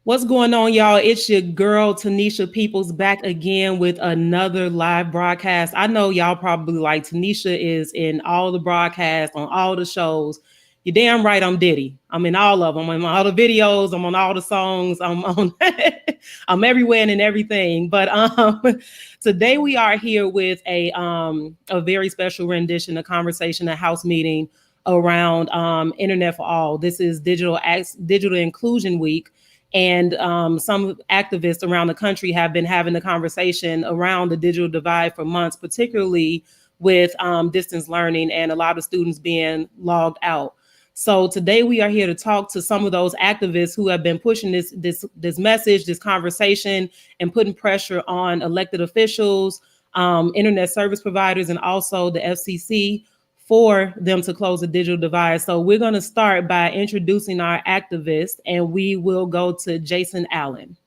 What's going on, y'all? It's your girl, Tanisha Peoples, back again with another live broadcast. I know y'all probably like Tanisha is in all the broadcasts, on all the shows. You're damn right, I'm Diddy. I'm in all of them. I'm in all the videos. I'm on all the songs. I'm on. I'm everywhere and in everything. But today we are here with a very special rendition, a conversation, a house meeting around Internet for All. This is Digital Inclusion Week. And some activists around the country have been having a conversation around the digital divide for months, particularly with distance learning and a lot of students being logged out. So today we are here to talk to some of those activists who have been pushing this message, this conversation, and putting pressure on elected officials, internet service providers, and also the FCC for them to close the digital divide. So we're going to start by introducing our activists, and we will go to Jason Allen.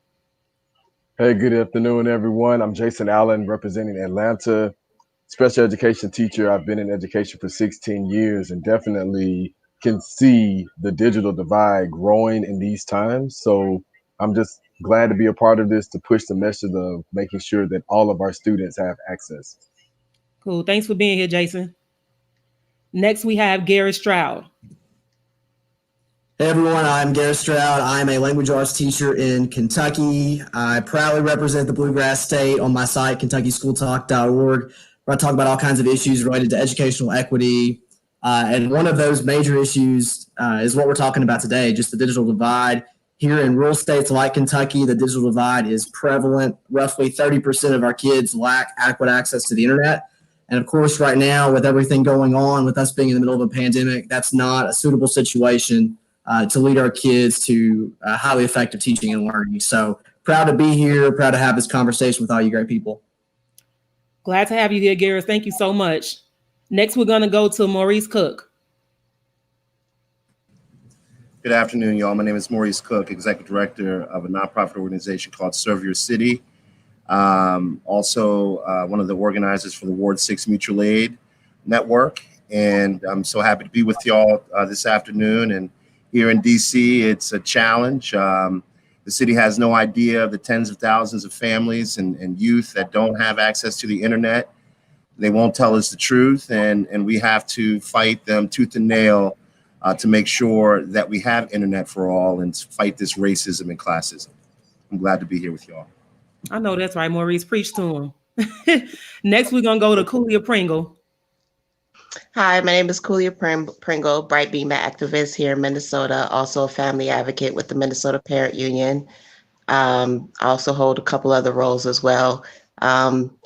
Hey, good afternoon, everyone. I'm Jason Allen, representing Atlanta, special education teacher. I've been in education for 16 years and definitely can see the digital divide growing in these times. So I'm just glad to be a part of this to push the message of making sure that all of our students have access. Cool. Thanks for being here, Jason. Next, we have Garrett Stroud. Hey everyone, I'm Garrett Stroud. I'm a language arts teacher in Kentucky. I proudly represent the Bluegrass State on my site, KentuckySchoolTalk.org, where I talk about all kinds of issues related to educational equity. And one of those major issues is what we're talking about today, just the digital divide. Here in rural states like Kentucky, the digital divide is prevalent. Roughly 30% of our kids lack adequate access to the internet. And of course, right now, with everything going on, with us being in the middle of a pandemic, that's not a suitable situation to lead our kids to highly effective teaching and learning. So proud to be here, proud to have this conversation with all you great people. Glad to have you here, Garrett. Thank you so much. Next, we're going to go to Maurice Cook. Good afternoon, y'all. My name is Maurice Cook, Executive Director of a nonprofit organization called Serve Your City. Also, one of the organizers for the Ward 6 Mutual Aid Network. And I'm so happy to be with y'all this afternoon. And here in DC, it's a challenge. The city has no idea of the tens of thousands of families and youth that don't have access to the internet. They won't tell us the truth, and we have to fight them tooth and nail to make sure that we have internet for all and fight this racism and classism. I'm glad to be here with y'all. I know that's right, Maurice. Preach to him. Next, we're going to go to Kulia Pringle. Hi, my name is Kulia Pringle, Bright Beam activist here in Minnesota, also a family advocate with the Minnesota Parent Union. I also hold a couple other roles as well.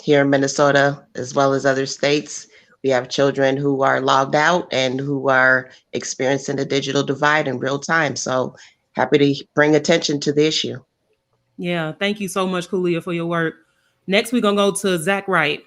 Here in Minnesota, as well as other states, we have children who are logged out and who are experiencing the digital divide in real time. So happy to bring attention to the issue. Yeah, thank you so much, Kulia, for your work. Next, we're going to go to Zach Wright.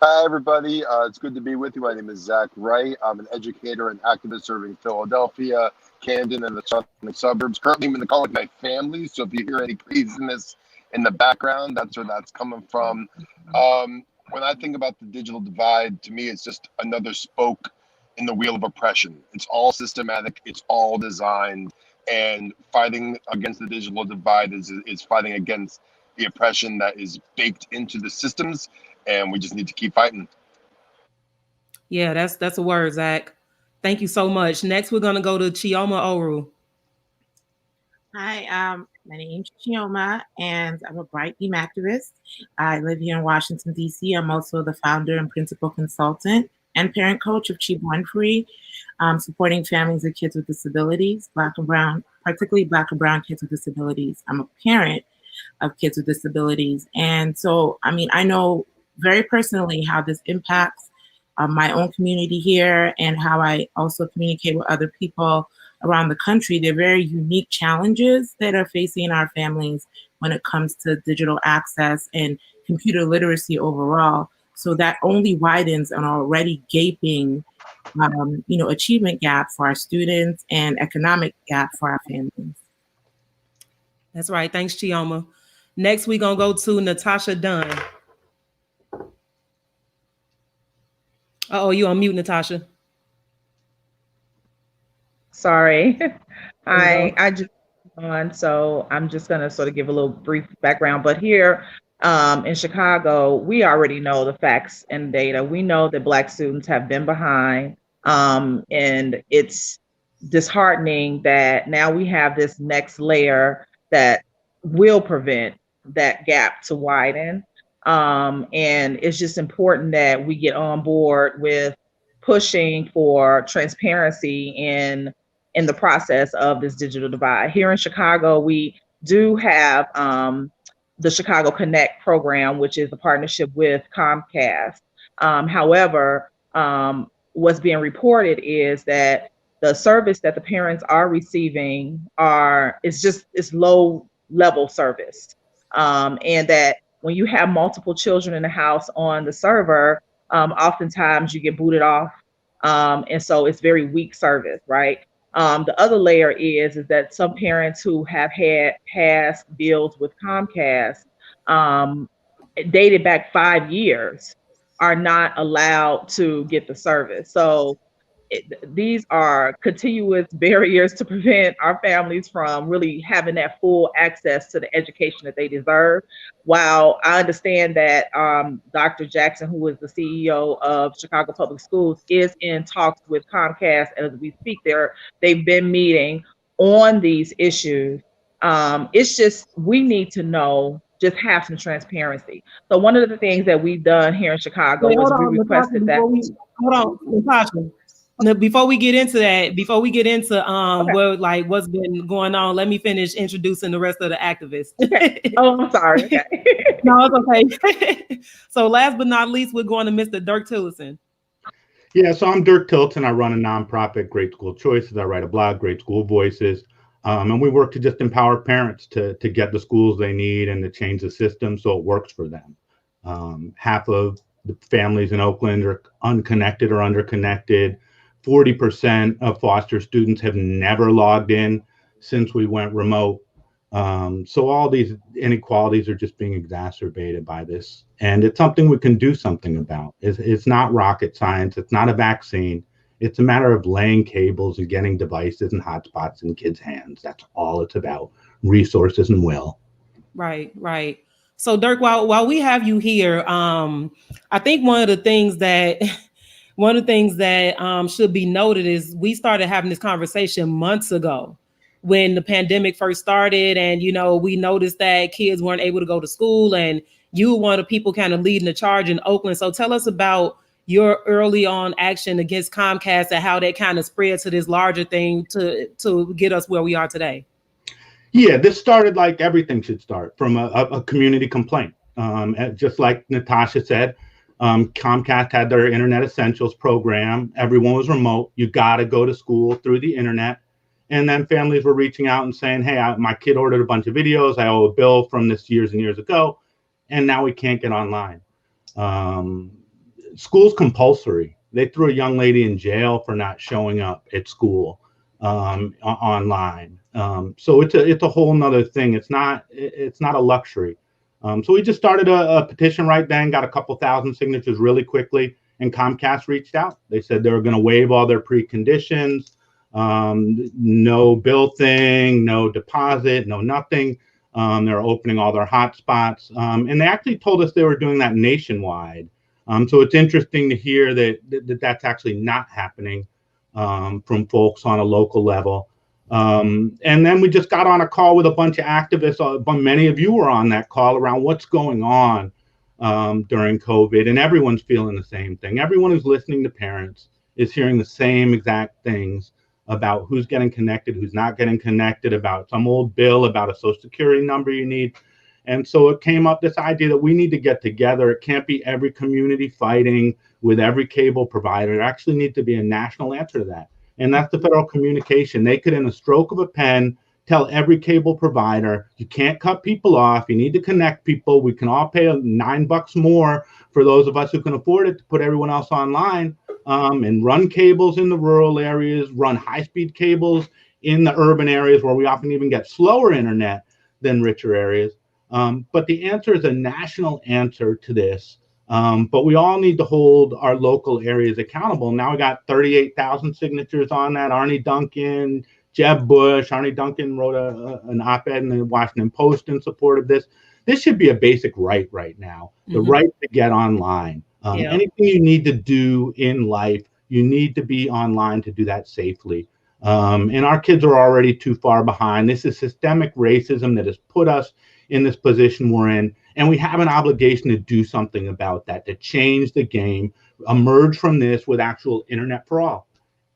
Hi, everybody. It's good to be with you. My name is Zach Wright. I'm an educator and activist serving Philadelphia, Camden, and the surrounding suburbs. Currently, I'm in the call with my family, so if you hear any craziness in the background, that's where that's coming from. When I think about the digital divide, to me, it's just another spoke in the wheel of oppression. It's all systematic. It's all designed. And fighting against the digital divide is fighting against the oppression that is baked into the systems. And we just need to keep fighting. Yeah, that's a word, Zach. Thank you so much. Next, we're going to go to Chioma Oru. Hi, my name's Chioma, and I'm a Bright Beam activist. I live here in Washington, D.C. I'm also the founder and principal consultant and parent coach of Chi Born Free, supporting families of kids with disabilities, Black and Brown, particularly Black and Brown kids with disabilities. I'm a parent of kids with disabilities. And so, I know very personally how this impacts my own community here and how I also communicate with other people around the country. They're very unique challenges that are facing our families when it comes to digital access and computer literacy overall. So that only widens an already gaping achievement gap for our students and economic gap for our families. That's right. Thanks, Chioma. Next, we're going to go to Natasha Dunn. You on mute, Natasha. Sorry. I on, so I'm just going to sort of give a little brief background. But here in Chicago, we already know the facts and data. We know that Black students have been behind, and it's disheartening that now we have this next layer that will prevent that gap to widen. And it's just important that we get on board with pushing for transparency in the process of this digital divide. Here in Chicago, we do have the Chicago Connect program, which is a partnership with Comcast. However, what's being reported is that the service that the parents are receiving it's low level service, and that when you have multiple children in the house on the server, oftentimes you get booted off, and so it's very weak service, right? The other layer is that some parents who have had past bills with Comcast, dated back 5 years, are not allowed to get the service. So these are continuous barriers to prevent our families from really having that full access to the education that they deserve. While I understand that Dr. Jackson, who is the CEO of Chicago Public Schools, is in talks with Comcast as we speak. They've been meeting on these issues. It's just we need to know, just have some transparency. So one of the things that we've done here in Chicago Wait, was hold we on, Natasha, requested that. hold on, Natasha. Now, before we get into that, before we get into Okay. what's been going on, let me finish introducing the rest of the activists. Okay. Oh, I'm sorry. Okay. No, it's okay. So last but not least, we're going to Mr. Dirk Tillison. Yeah, so I'm Dirk Tilton. I run a nonprofit, Great School Choices. I write a blog, Great School Voices. And we work to just empower parents to get the schools they need and to change the system so it works for them. Half of the families in Oakland are unconnected or underconnected. 40% of foster students have never logged in since we went remote. So all these inequalities are just being exacerbated by this. And it's something we can do something about. It's not rocket science. It's not a vaccine. It's a matter of laying cables and getting devices and hotspots in kids' hands. That's all it's about. Resources and will. Right, right. So Dirk, while we have you here, I think one of the things that should be noted is we started having this conversation months ago when the pandemic first started, and we noticed that kids weren't able to go to school, and you were one of the people kind of leading the charge in Oakland. So tell us about your early on action against Comcast and how that kind of spread to this larger thing to get us where we are today. Yeah, this started like everything should start, from a community complaint. Just like Natasha said, Comcast had their Internet Essentials program. Everyone was remote. You got to go to school through the internet. And then families were reaching out and saying, hey, my kid ordered a bunch of videos. I owe a bill from this years and years ago. And now we can't get online. School's compulsory. They threw a young lady in jail for not showing up at school online. So it's a whole nother thing. It's not a luxury. So we just started a petition right then, got a couple thousand signatures really quickly, and Comcast reached out. They said they were going to waive all their preconditions, no bill thing, no deposit, no nothing. They're opening all their hotspots, and they actually told us they were doing that nationwide. So it's interesting to hear that that's actually not happening from folks on a local level. And then we just got on a call with a bunch of activists. Many of you were on that call around what's going on during COVID, and everyone's feeling the same thing. Everyone who's listening to parents is hearing the same exact things about who's getting connected, who's not getting connected, about some old bill, about a social security number you need. And so it came up, this idea that we need to get together. It can't be every community fighting with every cable provider. It actually needs to be a national answer to that. And that's the Federal Communication. They could, in a stroke of a pen, tell every cable provider, you can't cut people off. You need to connect people. We can all pay $9 more for those of us who can afford it to put everyone else online, and run cables in the rural areas, run high-speed cables in the urban areas where we often even get slower internet than richer areas. But the answer is a national answer to this. But we all need to hold our local areas accountable. Now we got 38,000 signatures on that. Arnie Duncan, Jeb Bush, Arnie Duncan wrote an op-ed in the Washington Post in support of this. This should be a basic right now, the right to get online. Anything you need to do in life, you need to be online to do that safely. And our kids are already too far behind. This is systemic racism that has put us in this position we're in. And we have an obligation to do something about that, to change the game, emerge from this with actual internet for all.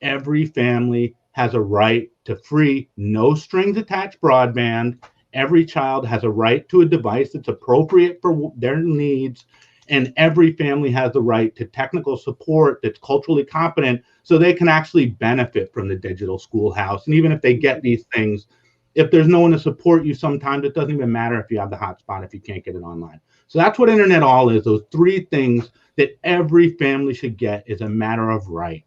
Every family has a right to free, no strings attached broadband. Every child has a right to a device that's appropriate for their needs. And every family has the right to technical support that's culturally competent so they can actually benefit from the digital schoolhouse. And even if they get these things, if there's no one to support you, sometimes it doesn't even matter if you have the hotspot if you can't get it online. So that's what internet all is. Those three things that every family should get is a matter of right.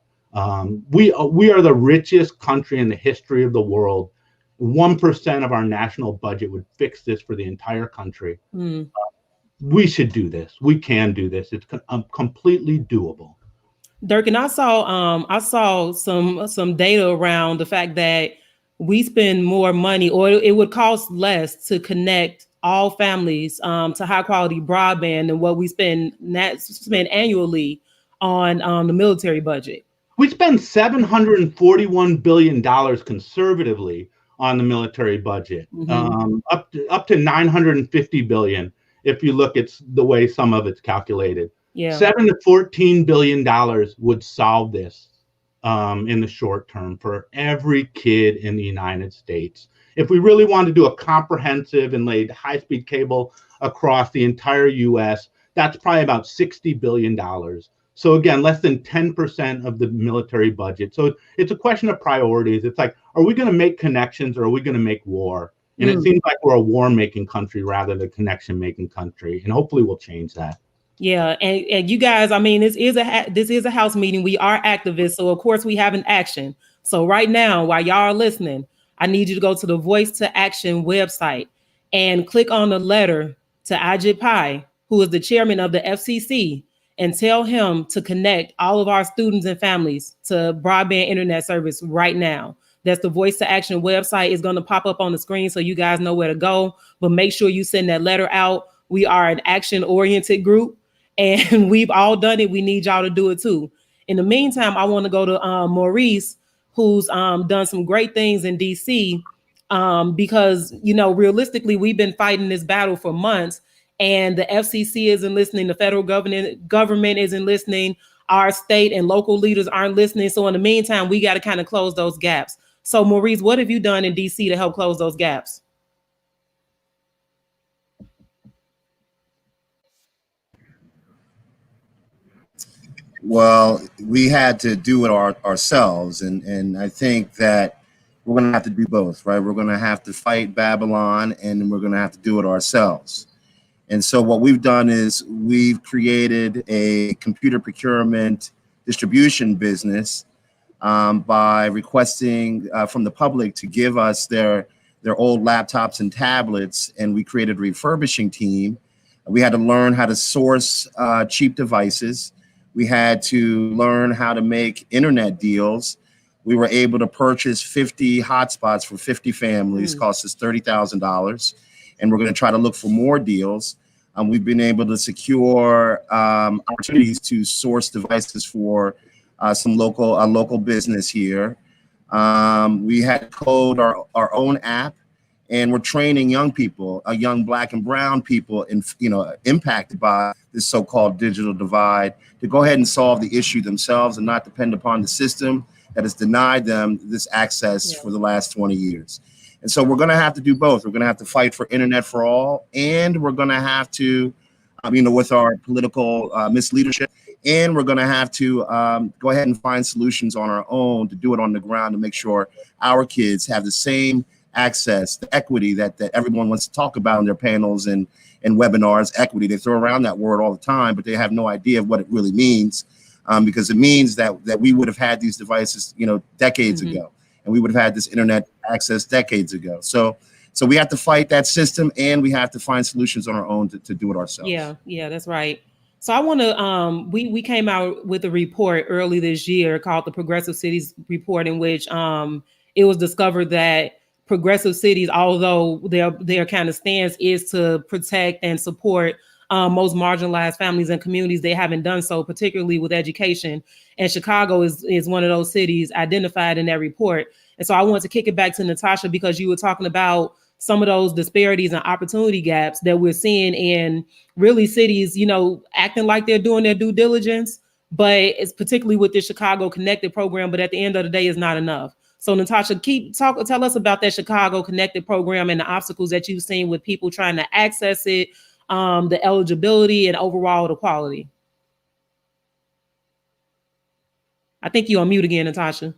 We are the richest country in the history of the world. 1% of our national budget would fix this for the entire country. We should do this. We can do this. It's completely doable. Dirk, and I saw some data around the fact that we spend more money, or it would cost less to connect all families to high quality broadband than what we spend annually on the military budget. We spend $741 billion conservatively on the military budget, up to $950 billion if you look at the way some of it's calculated. Yeah. $7 to $14 billion would solve this in the short term for every kid in the United States. If we really want to do a comprehensive and laid high-speed cable across the entire U.S., that's probably about $60 billion. So again, less than 10% of the military budget. So it's a question of priorities. It's like, are we going to make connections or are we going to make war? And it seems like we're a war-making country rather than a connection-making country. And hopefully we'll change that. Yeah, and you guys, I mean, this is a House meeting. We are activists, so of course we have an action. So right now, while y'all are listening, I need you to go to the Voice to Action website and click on the letter to Ajit Pai, who is the chairman of the FCC, and tell him to connect all of our students and families to broadband internet service right now. That's the Voice to Action website. Is going to pop up on the screen so you guys know where to go. But make sure you send that letter out. We are an action-oriented group, and we've all done it. We need y'all to do it too. In the meantime, I want to go to Maurice, who's done some great things in DC, because, you know, realistically, we've been fighting this battle for months, and the FCC isn't listening. The federal government isn't listening. Our state and local leaders aren't listening. So in the meantime, we got to kind of close those gaps. So Maurice, what have you done in DC to help close those gaps? Well, we had to do it ourselves. And I think that we're going to have to do both, right? We're going to have to fight Babylon, and then we're going to have to do it ourselves. And so what we've done is we've created a computer procurement distribution business by requesting from the public to give us their old laptops and tablets, and we created a refurbishing team. We had to learn how to source cheap devices. We had to learn how to make internet deals. We were able to purchase 50 hotspots for 50 families, cost us $30,000. And we're going to try to look for more deals. We've been able to secure opportunities to source devices for some local business here. We had to code our own app, and we're training young people, young Black and brown people, impacted by this so-called digital divide, to go ahead and solve the issue themselves and not depend upon the system that has denied them this access for the last 20 years. And so we're going to have to do both. We're going to have to fight for internet for all, and we're going to have to, with our political misleadership, and we're going to have to go ahead and find solutions on our own to do it on the ground to make sure our kids have the same access, the equity that everyone wants to talk about in their panels and webinars. Equity, they throw around that word all the time, but they have no idea of what it really means, because it means that we would have had these devices, decades ago, and we would have had this internet access decades ago. So we have to fight that system, and we have to find solutions on our own to do it ourselves. Yeah, that's right. So I want to, we came out with a report early this year called the Progressive Cities Report, in which it was discovered that progressive cities, although their kind of stance is to protect and support most marginalized families and communities, they haven't done so, particularly with education. And Chicago is one of those cities identified in that report. And so I want to kick it back to Natasha, because you were talking about some of those disparities and opportunity gaps that we're seeing in really cities, acting like they're doing their due diligence, but it's particularly with the Chicago Connected program. But at the end of the day, it's not enough. So Natasha, tell us about that Chicago Connected program and the obstacles that you've seen with people trying to access it, the eligibility, and overall the quality. I think you're on mute again, Natasha.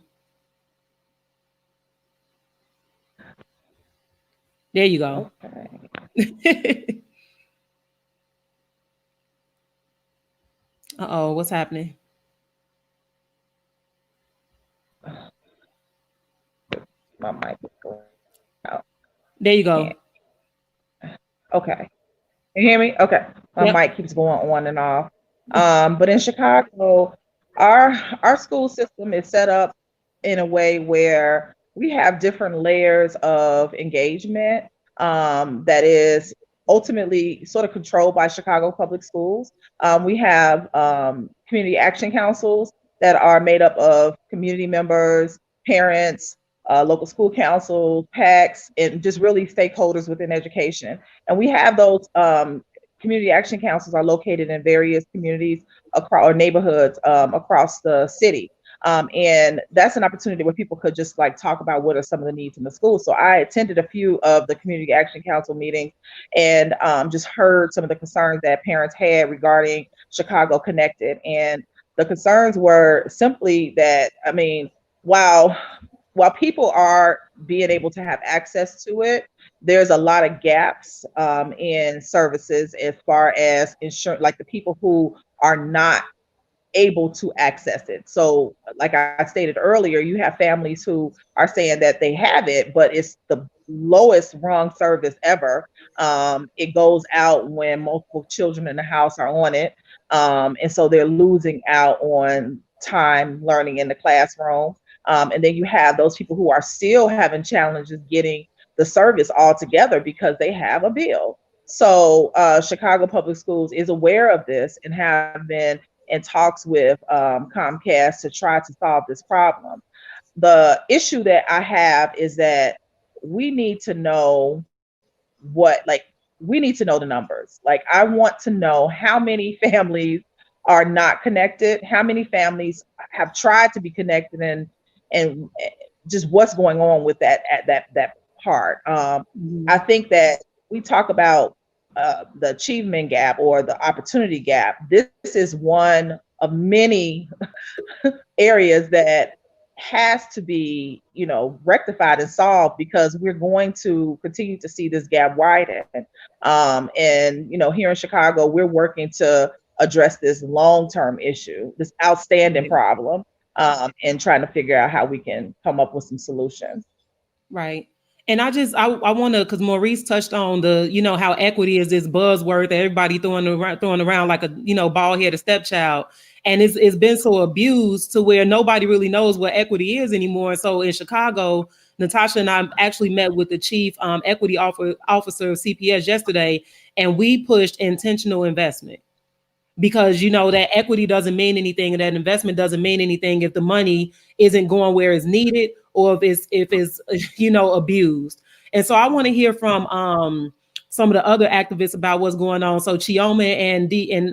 There you go. Okay. Uh-oh, what's happening? My mic is going out. There you go. Okay. Can you hear me? Okay. My mic keeps going on and off. But in Chicago, our school system is set up in a way where we have different layers of engagement that is ultimately sort of controlled by Chicago Public Schools. We have community action councils that are made up of community members, parents, local school councils, PACs, and just really stakeholders within education. And we have those community action councils are located in various communities across, or neighborhoods across the city. And that's an opportunity where people could just like talk about what are some of the needs in the school. So I attended a few of the community action council meetings and just heard some of the concerns that parents had regarding Chicago Connected. And the concerns were simply that, I mean, while people are being able to have access to it, there's a lot of gaps in services as far as insurance, like the people who are not able to access it. So like I stated earlier, you have families who are saying that they have it, but it's the lowest rung service ever. It goes out when multiple children in the house are on it. And so they're losing out on time learning in the classroom. And then you have those people who are still having challenges getting the service altogether because they have a bill. So Chicago Public Schools is aware of this and have been in talks with Comcast to try to solve this problem. The issue that I have is that we need to know we need to know the numbers. Like, I want to know how many families are not connected, how many families have tried to be connected, and just what's going on with that part. I think that we talk about the achievement gap or the opportunity gap. This is one of many areas that has to be, rectified and solved, because we're going to continue to see this gap widen. And here in Chicago, we're working to address this long-term issue, this outstanding problem, and trying to figure out how we can come up with some solutions. Right. And I want to, because Maurice touched on the, how equity is this buzzword that everybody throwing around like a, bald-headed stepchild. And it's been so abused to where nobody really knows what equity is anymore. So in Chicago, Natasha and I actually met with the chief equity officer of CPS yesterday, and we pushed intentional investment. Because that equity doesn't mean anything, and that investment doesn't mean anything if the money isn't going where it's needed, or if it's abused. And so I want to hear from some of the other activists about what's going on. So Chioma and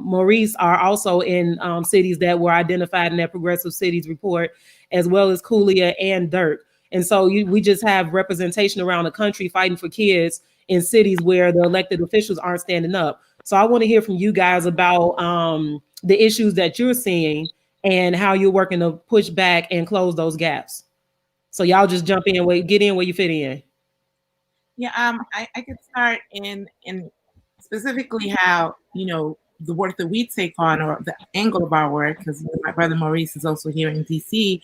Maurice are also in cities that were identified in that Progressive Cities report, as well as Kulia and Dirk. And so we just have representation around the country fighting for kids in cities where the elected officials aren't standing up. So I want to hear from you guys about the issues that you're seeing and how you're working to push back and close those gaps. So y'all just jump in, get in where you fit in. Yeah, I could start in specifically how, the work that we take on, or the angle of our work, because my brother Maurice is also here in DC.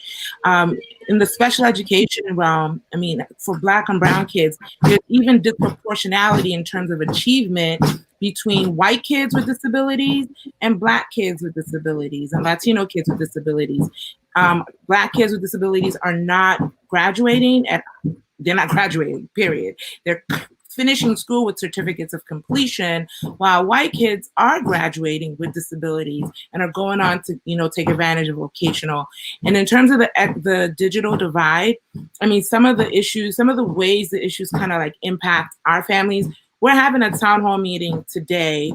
In the special education realm, I mean, for Black and Brown kids, there's even disproportionality in terms of achievement between white kids with disabilities and Black kids with disabilities and Latino kids with disabilities. Black kids with disabilities are not graduating they're not graduating, period. They're finishing school with certificates of completion, while white kids are graduating with disabilities and are going on to, take advantage of vocational. And in terms of the digital divide, I mean, some of the ways the issues kind of like impact our families. We're having a town hall meeting today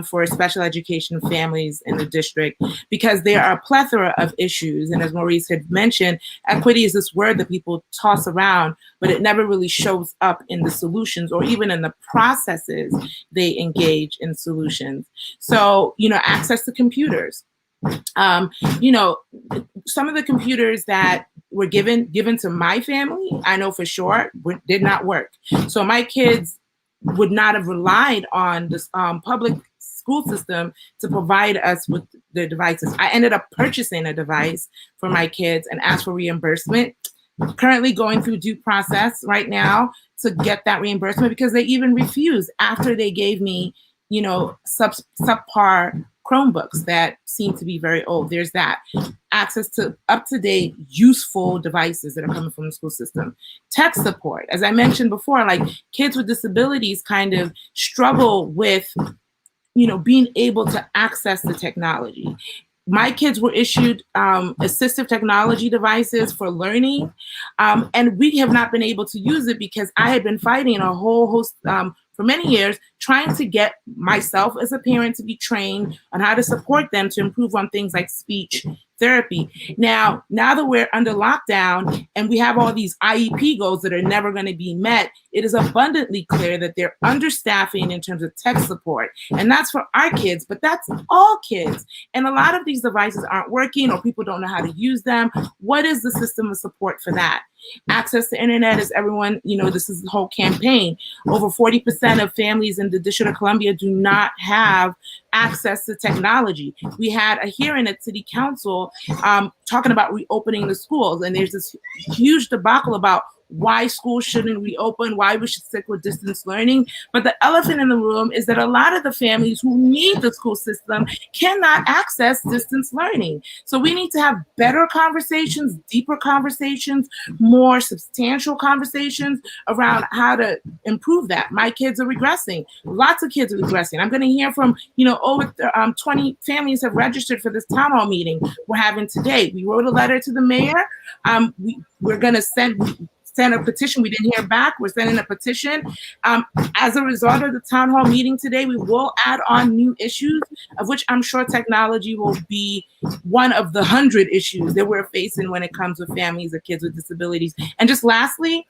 for special education families in the district because there are a plethora of issues. And as Maurice had mentioned, equity is this word that people toss around, but it never really shows up in the solutions or even in the processes they engage in solutions. So, access to computers. Some of the computers that were given to my family, I know for sure, did not work. So my kids would not have relied on this public school system to provide us with the devices. I ended up purchasing a device for my kids and asked for reimbursement. Currently going through due process right now to get that reimbursement because they even refused after they gave me, subpar Chromebooks that seem to be very old. There's that. Access to up-to-date, useful devices that are coming from the school system. Tech support. As I mentioned before, like kids with disabilities kind of struggle with, being able to access the technology. My kids were issued assistive technology devices for learning, and we have not been able to use it because I had been fighting a whole host for many years, trying to get myself as a parent to be trained on how to support them to improve on things like speech therapy. Now that we're under lockdown and we have all these IEP goals that are never going to be met, it is abundantly clear that they're understaffing in terms of tech support. And that's for our kids, but that's all kids. And a lot of these devices aren't working or people don't know how to use them. What is the system of support for that? Access to internet, as everyone, this is the whole campaign. Over 40% of families in the District of Columbia do not have access to technology. We had a hearing at City Council talking about reopening the schools, and there's this huge debacle about why schools shouldn't reopen, why we should stick with distance learning. But the elephant in the room is that a lot of the families who need the school system cannot access distance learning. So we need to have better conversations, deeper conversations, more substantial conversations around how to improve that. My kids are regressing. Lots of kids are regressing. I'm going to hear from, over 20 families have registered for this town hall meeting we're having today. We wrote a letter to the mayor. We're going to send a petition. We didn't hear back. We're sending a petition. As a result of the town hall meeting today, we will add on new issues, of which I'm sure technology will be one of the 100 issues that we're facing when it comes with families of kids with disabilities. And just lastly,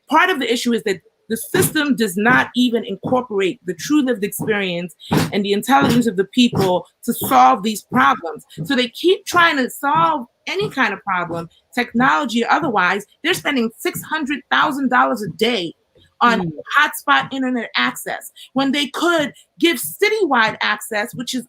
part of the issue is that the system does not even incorporate the true lived experience and the intelligence of the people to solve these problems. So they keep trying to solve any kind of problem, technology or otherwise. They're spending $600,000 a day on hotspot internet access when they could give citywide access, which is,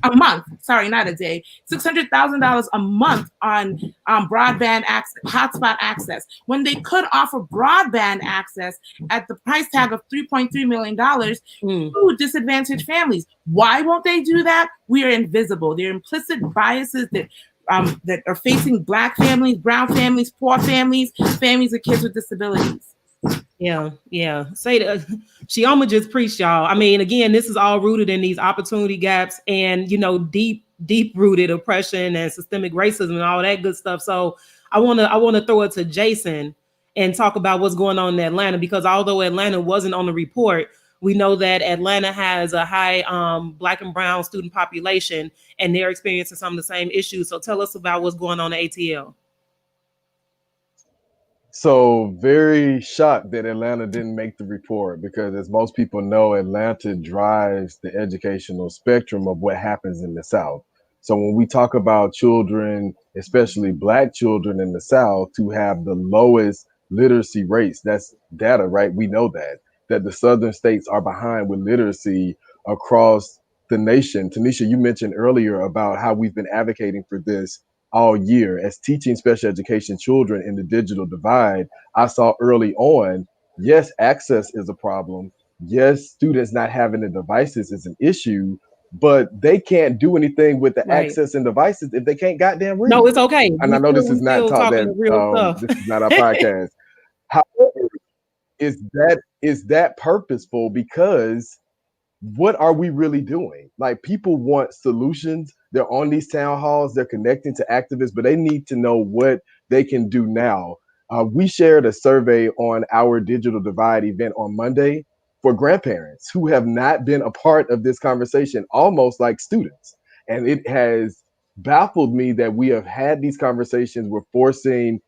a month, sorry, not a day, $600,000 a month on broadband access, hotspot access, when they could offer broadband access at the price tag of $3.3 million to disadvantaged families. Why won't they do that? We are invisible. There are implicit biases that are facing Black families, brown families, poor families, families of kids with disabilities. Yeah. Say that. She almost just preached, y'all. I mean, again, this is all rooted in these opportunity gaps and, deep rooted oppression and systemic racism and all that good stuff. So I want to throw it to Jason and talk about what's going on in Atlanta, because although Atlanta wasn't on the report, we know that Atlanta has a high Black and brown student population, and they're experiencing some of the same issues. So tell us about what's going on at ATL. So very shocked that Atlanta didn't make the report, because as most people know, Atlanta drives the educational spectrum of what happens in the South. So when we talk about children, especially Black children in the South, who have the lowest literacy rates, that's data, right? We know that the Southern states are behind with literacy across the nation. Tanisha, you mentioned earlier about how we've been advocating for this all year as teaching special education children in the digital divide. I saw early on, yes, access is a problem, yes, students not having the devices is an issue, but they can't do anything with the Right. access and devices if they can't goddamn No, read. it's okay. And I know this We is not still taught talking that the real stuff. this is not our podcast. However, is that purposeful? Because what are we really doing? Like, people want solutions. They're on these town halls, they're connecting to activists, but they need to know what they can do now. We shared a survey on our Digital Divide event on Monday for grandparents who have not been a part of this conversation, almost like students. And it has baffled me that we have had these conversations. We're forcing,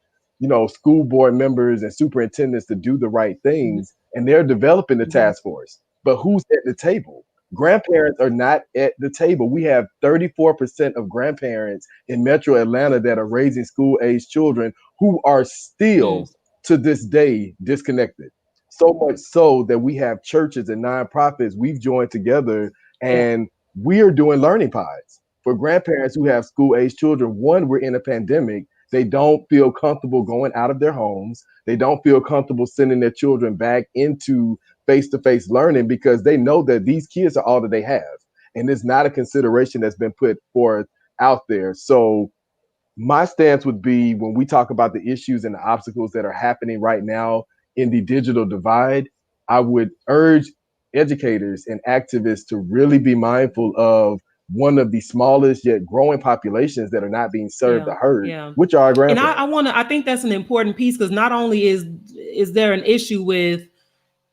school board members and superintendents to do the right Mhm, things, and they're developing the mhm. task force. But who's at the table? Grandparents are not at the table. We have 34% of grandparents in metro Atlanta that are raising school age children who are Mm, still to this day disconnected. So much so that we have churches and nonprofits we've joined together, yeah, and we are doing learning pods for grandparents who have school age children. One, we're in a pandemic. They don't feel comfortable going out of their homes. They don't feel comfortable sending their children back into face-to-face learning because they know that these kids are all that they have, and it's not a consideration that's been put forth out there. So my stance would be, when we talk about the issues and the obstacles that are happening right now in the digital divide, I would urge educators and activists to really be mindful of one of the smallest yet growing populations that are not being served yeah, or heard, yeah. which are our And I grandparents. want to. I think that's an important piece because not only is there an issue with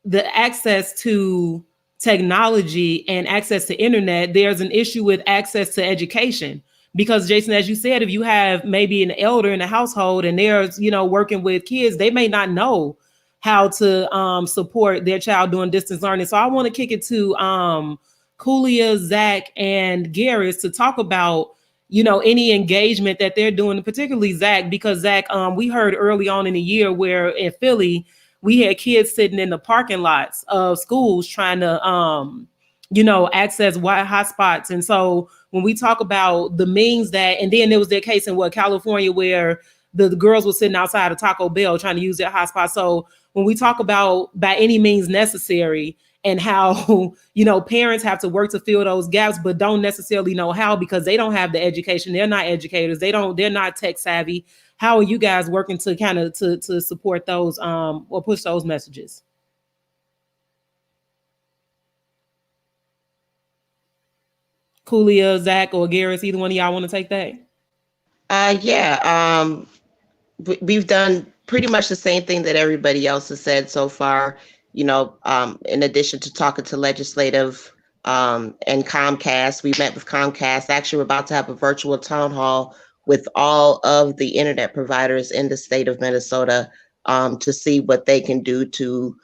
the access to technology and access to internet, there's an issue with access to education. Because Jason, as you said, if you have maybe an elder in the household and they're working with kids, they may not know how to support their child doing distance learning. So I want to kick it to Kulia, Zach, and Garris to talk about any engagement that they're doing, particularly Zach, because Zach, we heard early on in the year where in Philly we had kids sitting in the parking lots of schools trying to access Wi hotspots. And so when we talk about the means that, and then there was their case in California, where the girls were sitting outside of Taco Bell trying to use their hotspot. So when we talk about by any means necessary, and how parents have to work to fill those gaps but don't necessarily know how because they don't have the education, they're not educators, they're not tech savvy. How are you guys working to kind of to support those or push those messages? Kulia, Zach, or Garris, either one of y'all want to take that? Yeah. We've done pretty much the same thing that everybody else has said so far. In addition to talking to legislative and Comcast, we met with Comcast. Actually, we're about to have a virtual town hall with all of the internet providers in the state of Minnesota to see what they can do to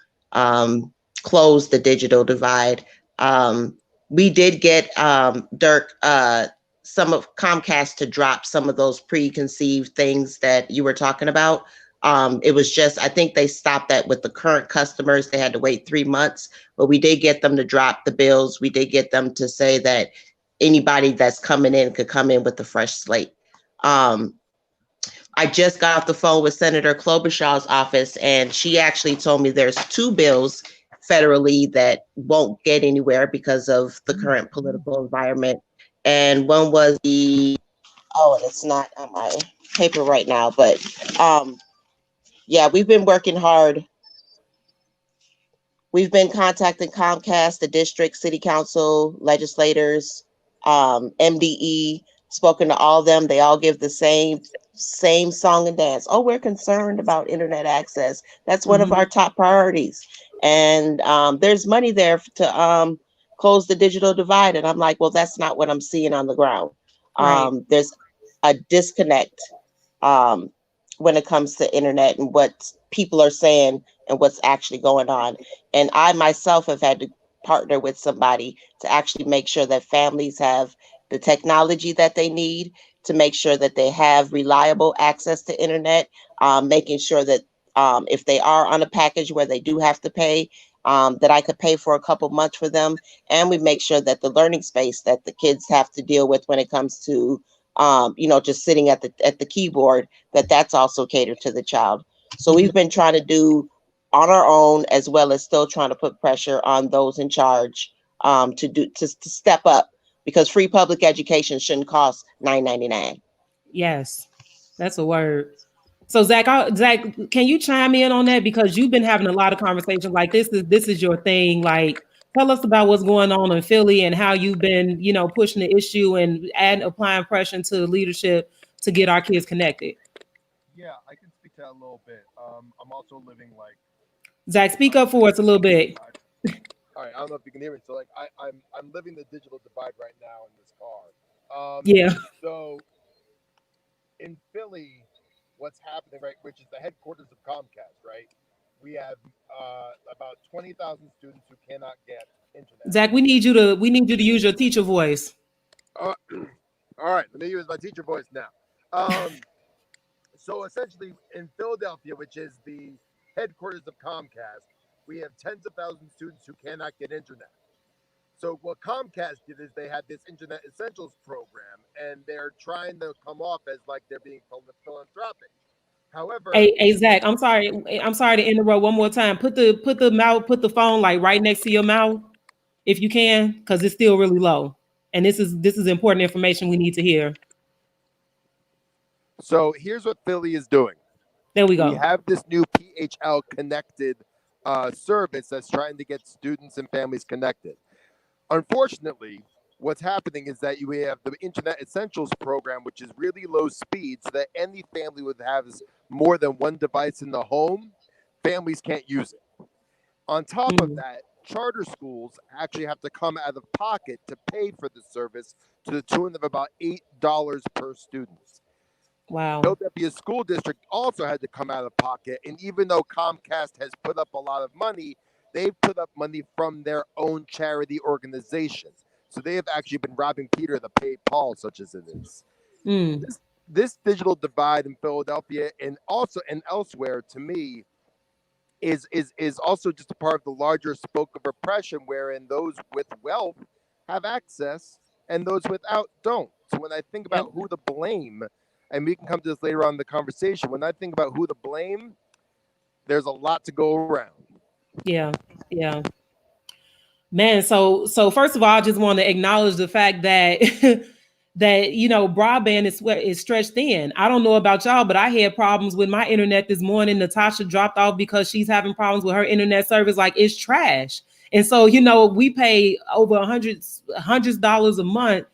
close the digital divide. We did get Dirk. Some of Comcast to drop some of those preconceived things that you were talking about. It was just, I think they stopped that with the current customers. They had to wait 3 months, but we did get them to drop the bills. We did get them to say that anybody that's coming in could come in with a fresh slate. Um, I just got off the phone with Senator Klobuchar's office, and she actually told me there's 2 bills federally that won't get anywhere because of the current political environment. And one was and it's not on my paper right now, but yeah, we've been working hard. We've been contacting Comcast, the district, city council, legislators, MDE, spoken to all of them. They all give the same song and dance. Oh, we're concerned about internet access. That's one of Mm-hmm. our top priorities. And there's money there to close the digital divide. And I'm like, well, that's not what I'm seeing on the ground. Right. There's a disconnect um, when it comes to internet and what people are saying and what's actually going on. And I myself have had to partner with somebody to actually make sure that families have the technology that they need to make sure that they have reliable access to internet, making sure that if they are on a package where they do have to pay, that I could pay for a couple months for them. And we make sure that the learning space that the kids have to deal with when it comes to just sitting at the keyboard, that's also catered to the child. So we've been trying to do on our own, as well as still trying to put pressure on those in charge to step up, because free public education shouldn't cost $9.99. Yes, that's a word. So Zach, Zach, can you chime in on that, because you've been having a lot of conversations like this is your thing. Like, tell us about what's going on in Philly and how you've been, pushing the issue and applying pressure to the leadership to get our kids connected. Yeah, I can speak to that a little bit. I'm also living like Zach, speak up for us a little bit. all right, I don't know if you can hear me. So like I'm living the digital divide right now in this car. Yeah. So in Philly, what's happening, right, which is the headquarters of Comcast, right? We have about 20,000 students who cannot get internet. Zach, we need you to use your teacher voice. Uh, all right, let me use my teacher voice now. So essentially, in Philadelphia, which is the headquarters of Comcast, we have tens of thousands of students who cannot get internet. So what Comcast did is they had this Internet Essentials program, and they're trying to come off as like they're being philanthropic. However, Hey, Zach, I'm sorry. I'm sorry to interrupt one more time. Put the phone like right next to your mouth if you can, because it's still really low. And this is important information we need to hear. so here's what Philly is doing. There we We go. have this new PHL connected service that's trying to get students and families connected. Unfortunately, what's happening is that we have the Internet Essentials program, which is really low speed, so that any family would have more than one device in the home, families can't use it. On top of that, charter schools actually have to come out of pocket to pay for the service to the tune of about $8 per student. Wow. Philadelphia School District also had to come out of pocket. And even though Comcast has put up a lot of money, they've put up money from their own charity organization. So they have actually been robbing Peter to pay Paul, such as it is. Mm. This digital divide in Philadelphia and also and elsewhere, to me, is also just a part of the larger spoke of oppression, wherein those with wealth have access and those without don't. So when I think about who to blame, and we can come to this later on in the conversation, when I think about who to blame, there's a lot to go around. Yeah. Yeah. Man, so first of all, I just want to acknowledge the fact that that broadband is stretched thin. I don't know about y'all, but I had problems with my internet this morning. Natasha dropped off because she's having problems with her internet service. Like, it's trash. And so, we pay over hundreds of dollars a month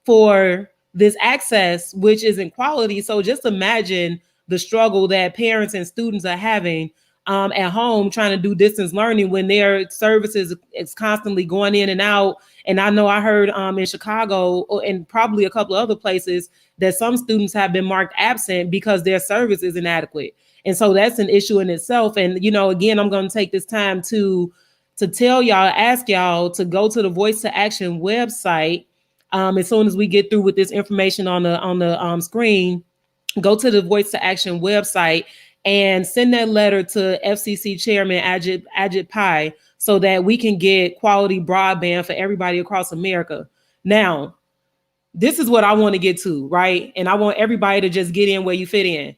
for this access, which isn't quality. So just imagine the struggle that parents and students are having at home trying to do distance learning when their services is constantly going in and out. And I know I heard in Chicago and probably a couple of other places that some students have been marked absent because their service is inadequate. And so that's an issue in itself. And again, I'm going to take this time to tell y'all, ask y'all to go to the Voice to Action website. As soon as we get through with this information on the screen, go to the Voice to Action website and send that letter to FCC Chairman Ajit Pai so that we can get quality broadband for everybody across America. Now, this is what I want to get to, right? And I want everybody to just get in where you fit in.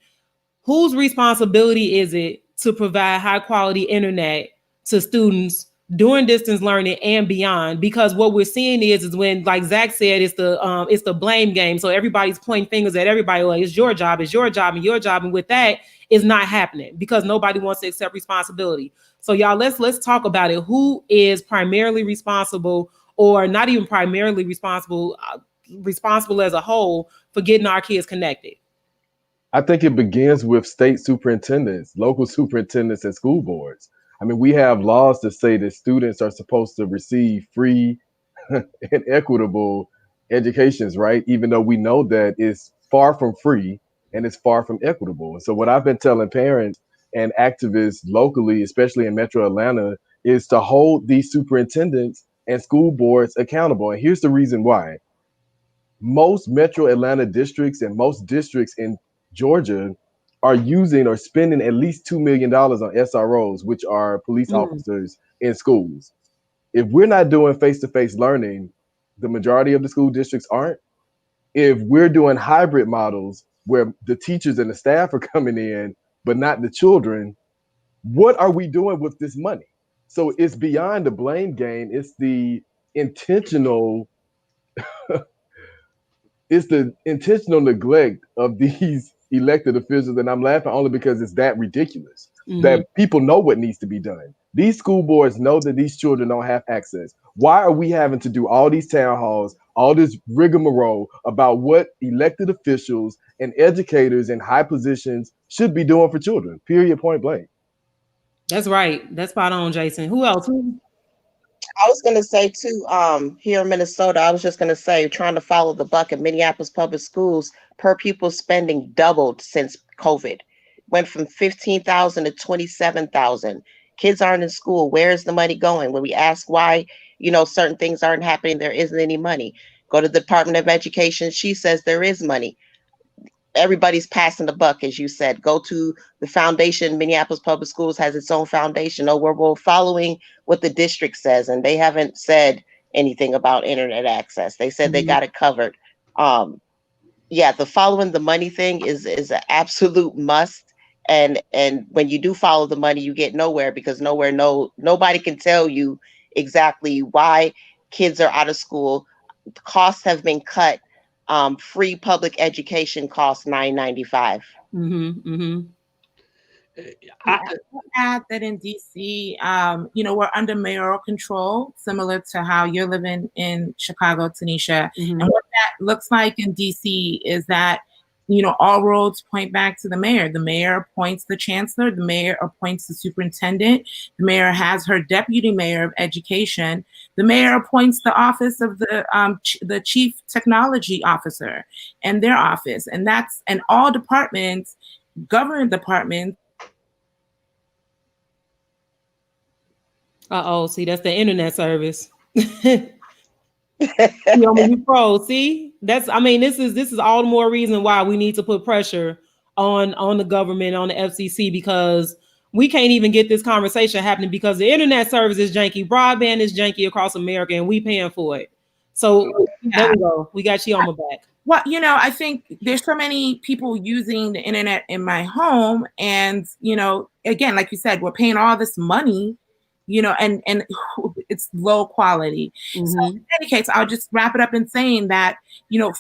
Whose responsibility is it to provide high quality internet to students during distance learning and beyond? Because what we're seeing is when, like Zach said, it's the blame game. So everybody's pointing fingers at everybody. Well, it's your job, and your job. And with that, it's not happening because nobody wants to accept responsibility. So y'all, let's talk about it. Who is primarily responsible, or not even primarily responsible, responsible as a whole for getting our kids connected? I think it begins with state superintendents, local superintendents, and school boards. I mean, we have laws that say that students are supposed to receive free and equitable educations, right? Even though we know that it's far from free and it's far from equitable. And so, what I've been telling parents and activists locally, especially in Metro Atlanta, is to hold these superintendents and school boards accountable. And here's the reason why: most Metro Atlanta districts and most districts in Georgia are using or spending at least $2 million on SROs, which are police officers in schools. If we're not doing face-to-face learning, the majority of the school districts aren't. If we're doing hybrid models where the teachers and the staff are coming in, but not the children, what are we doing with this money? So it's beyond the blame game. It's the intentional, it's the intentional neglect of these elected officials. And I'm laughing only because it's that ridiculous that people know what needs to be done. These school boards know that these children don't have access. Why are we having to do all these town halls, all this rigmarole about what elected officials and educators in high positions should be doing for children? Period, point blank. That's right. That's spot on, Jason. Who else? I was going to say too, here in Minnesota, I was just going to say, trying to follow the buck in Minneapolis public schools, per pupil spending doubled since COVID, went from 15,000 to 27,000. Kids aren't in school. Where is the money going? When we ask why, certain things aren't happening, there isn't any money. Go to the Department of Education. She says there is money. Everybody's passing the buck, as you said. Go to the foundation. Minneapolis Public Schools has its own foundation. Oh, we're following what the district says, and they haven't said anything about internet access. They said they got it covered. Yeah, the following the money thing is an absolute must. And when you do follow the money, you get nowhere, because nobody can tell you exactly why kids are out of school. Costs have been cut. Free public education costs $9.95. I'll add that in DC, we're under mayoral control, similar to how you're living in Chicago, Tanisha. And what that looks like in DC is that, all roads point back to the mayor. The mayor appoints the chancellor. The mayor appoints the superintendent. The mayor has her deputy mayor of education. The mayor appoints the office of the chief technology officer and their office. And all departments, government departments. See, that's the internet service. You froze. See, this is all the more reason why we need to put pressure on the government, on the FCC, because we can't even get this conversation happening because the internet service is janky, broadband is janky across America, and we paying for it. So there we go. We got you on my back. Well, I think there's so many people using the internet in my home, and again, like you said, we're paying all this money, and it's low quality. So in any case, I'll just wrap it up in saying that,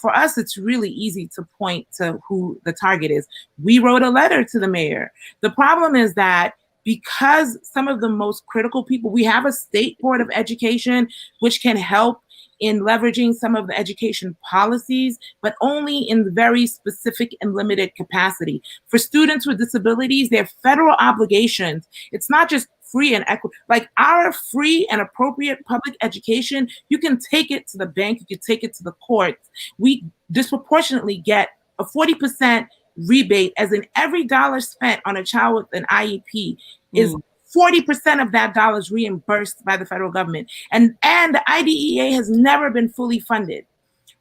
for us, it's really easy to point to who the target is. We wrote a letter to the mayor. The problem is that because some of the most critical people, we have a state board of education, which can help in leveraging some of the education policies, but only in very specific and limited capacity. For students with disabilities, they have federal obligations. It's not just free and equitable. Like our free and appropriate public education, you can take it to the bank, you can take it to the courts. We disproportionately get a 40% rebate, as in every dollar spent on a child with an IEP is 40% of that dollar is reimbursed by the federal government. And the IDEA has never been fully funded.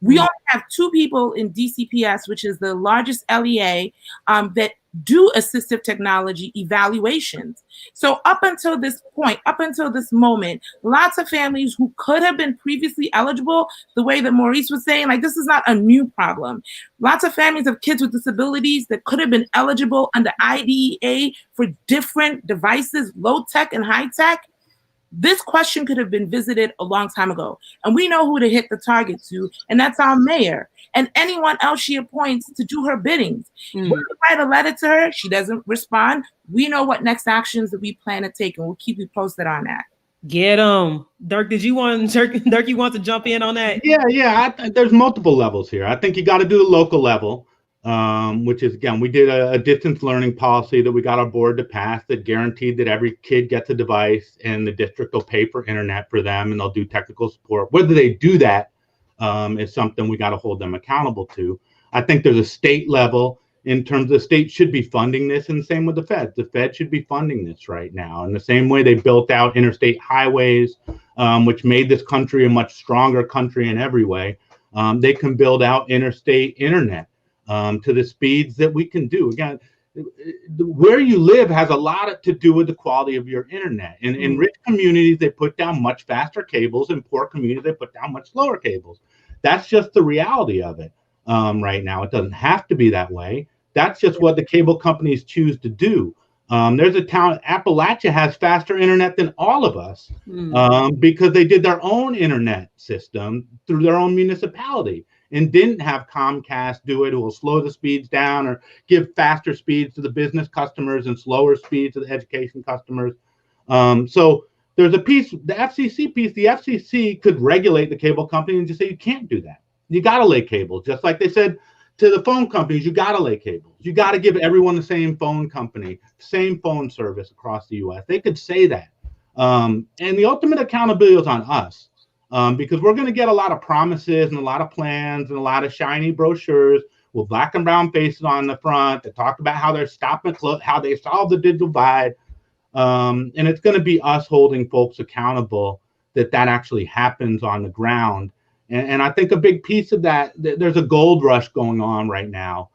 We only have 2 people in DCPS, which is the largest LEA, that do assistive technology evaluations. So up until this point, up until this moment, lots of families who could have been previously eligible, the way that Maurice was saying, like, this is not a new problem. Lots of families of kids with disabilities that could have been eligible under IDEA for different devices, low tech and high tech. This question could have been visited a long time ago. And we know who to hit the target to, and that's our mayor and anyone else she appoints to do her biddings. When we write a letter to her, she doesn't respond. We know what next actions that we plan to take, and we'll keep you posted on that. Get them. Dirk, you want to jump in on that? Yeah. There's multiple levels here. I think you got to do the local level. Which is, again, we did a distance learning policy that we got our board to pass that guaranteed that every kid gets a device and the district will pay for internet for them and they'll do technical support. Whether they do that is something we got to hold them accountable to. I think there's a state level in terms of the state should be funding this, and the same with the feds. The Fed should be funding this right now. In the same way they built out interstate highways, which made this country a much stronger country in every way, they can build out interstate internet to the speeds that we can do. Again, where you live has a lot to do with the quality of your internet. In rich communities, they put down much faster cables. In poor communities, they put down much slower cables. That's just the reality of it right now. It doesn't have to be that way. That's just what the cable companies choose to do. There's a town, Appalachia has faster internet than all of us because they did their own internet system through their own municipality and didn't have Comcast do it. It will slow the speeds down or give faster speeds to the business customers and slower speeds to the education customers. So there's a piece, the FCC piece, the FCC could regulate the cable company and just say, you can't do that. You got to lay cable, just like they said to the phone companies, you got to lay cables. You got to give everyone the same phone company, same phone service across the U.S. They could say that. And the ultimate accountability is on us because we're going to get a lot of promises and a lot of plans and a lot of shiny brochures with black and brown faces on the front that talk about how they're stopping, how they solve the digital divide. And it's going to be us holding folks accountable that actually happens on the ground. And I think a big piece of that, there's a gold rush going on right now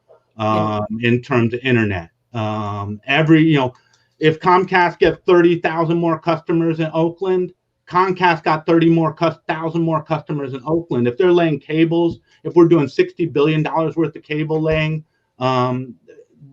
in terms of internet. If Comcast gets 30,000 more customers in Oakland, Comcast got 30,000 more customers in Oakland. If they're laying cables, if we're doing $60 billion worth of cable laying,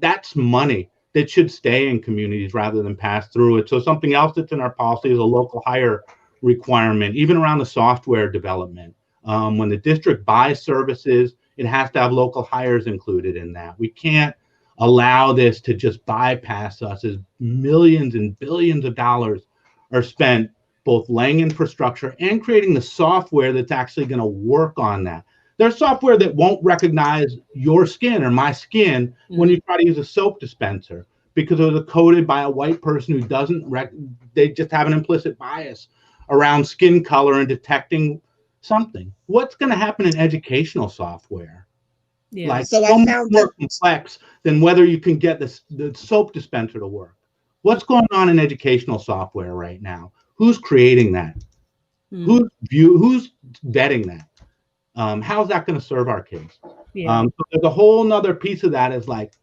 that's money that should stay in communities rather than pass through it. So something else that's in our policy is a local hire requirement, even around the software development. When the district buys services, it has to have local hires included in that. We can't allow this to just bypass us as millions and billions of dollars are spent both laying infrastructure and creating the software that's actually going to work on that. There's software that won't recognize your skin or my skin when you try to use a soap dispenser because it was coded by a white person who doesn't, they just have an implicit bias around skin color and detecting something. What's going to happen in educational software? Yeah. Like so much more complex than whether you can get the soap dispenser to work. What's going on in educational software right now? Who's creating that? Who's vetting that? How's that going to serve our kids? Yeah. So there's a whole nother piece of that is like,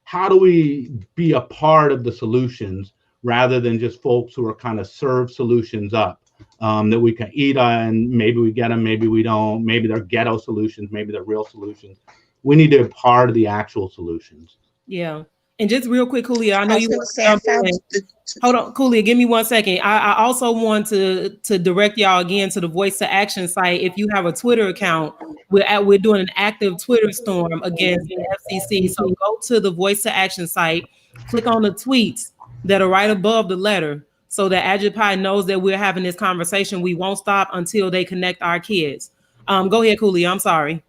how do we be a part of the solutions rather than just folks who are kind of serve solutions up? That we can eat and maybe we get them, maybe we don't, maybe they're ghetto solutions, maybe they're real solutions. We need to be part of the actual solutions. Yeah. And just real quick, Kulia, I know you want to jump in. Hold on, Kulia, give me 1 second. I also want to direct y'all again to the Voice to Action site. If you have a Twitter account, we're doing an active Twitter storm against the FCC. So go to the Voice to Action site, click on the tweets that are right above the letter so that Ajipai knows that we're having this conversation. We won't stop until they connect our kids. Go ahead, Kulia. I'm sorry.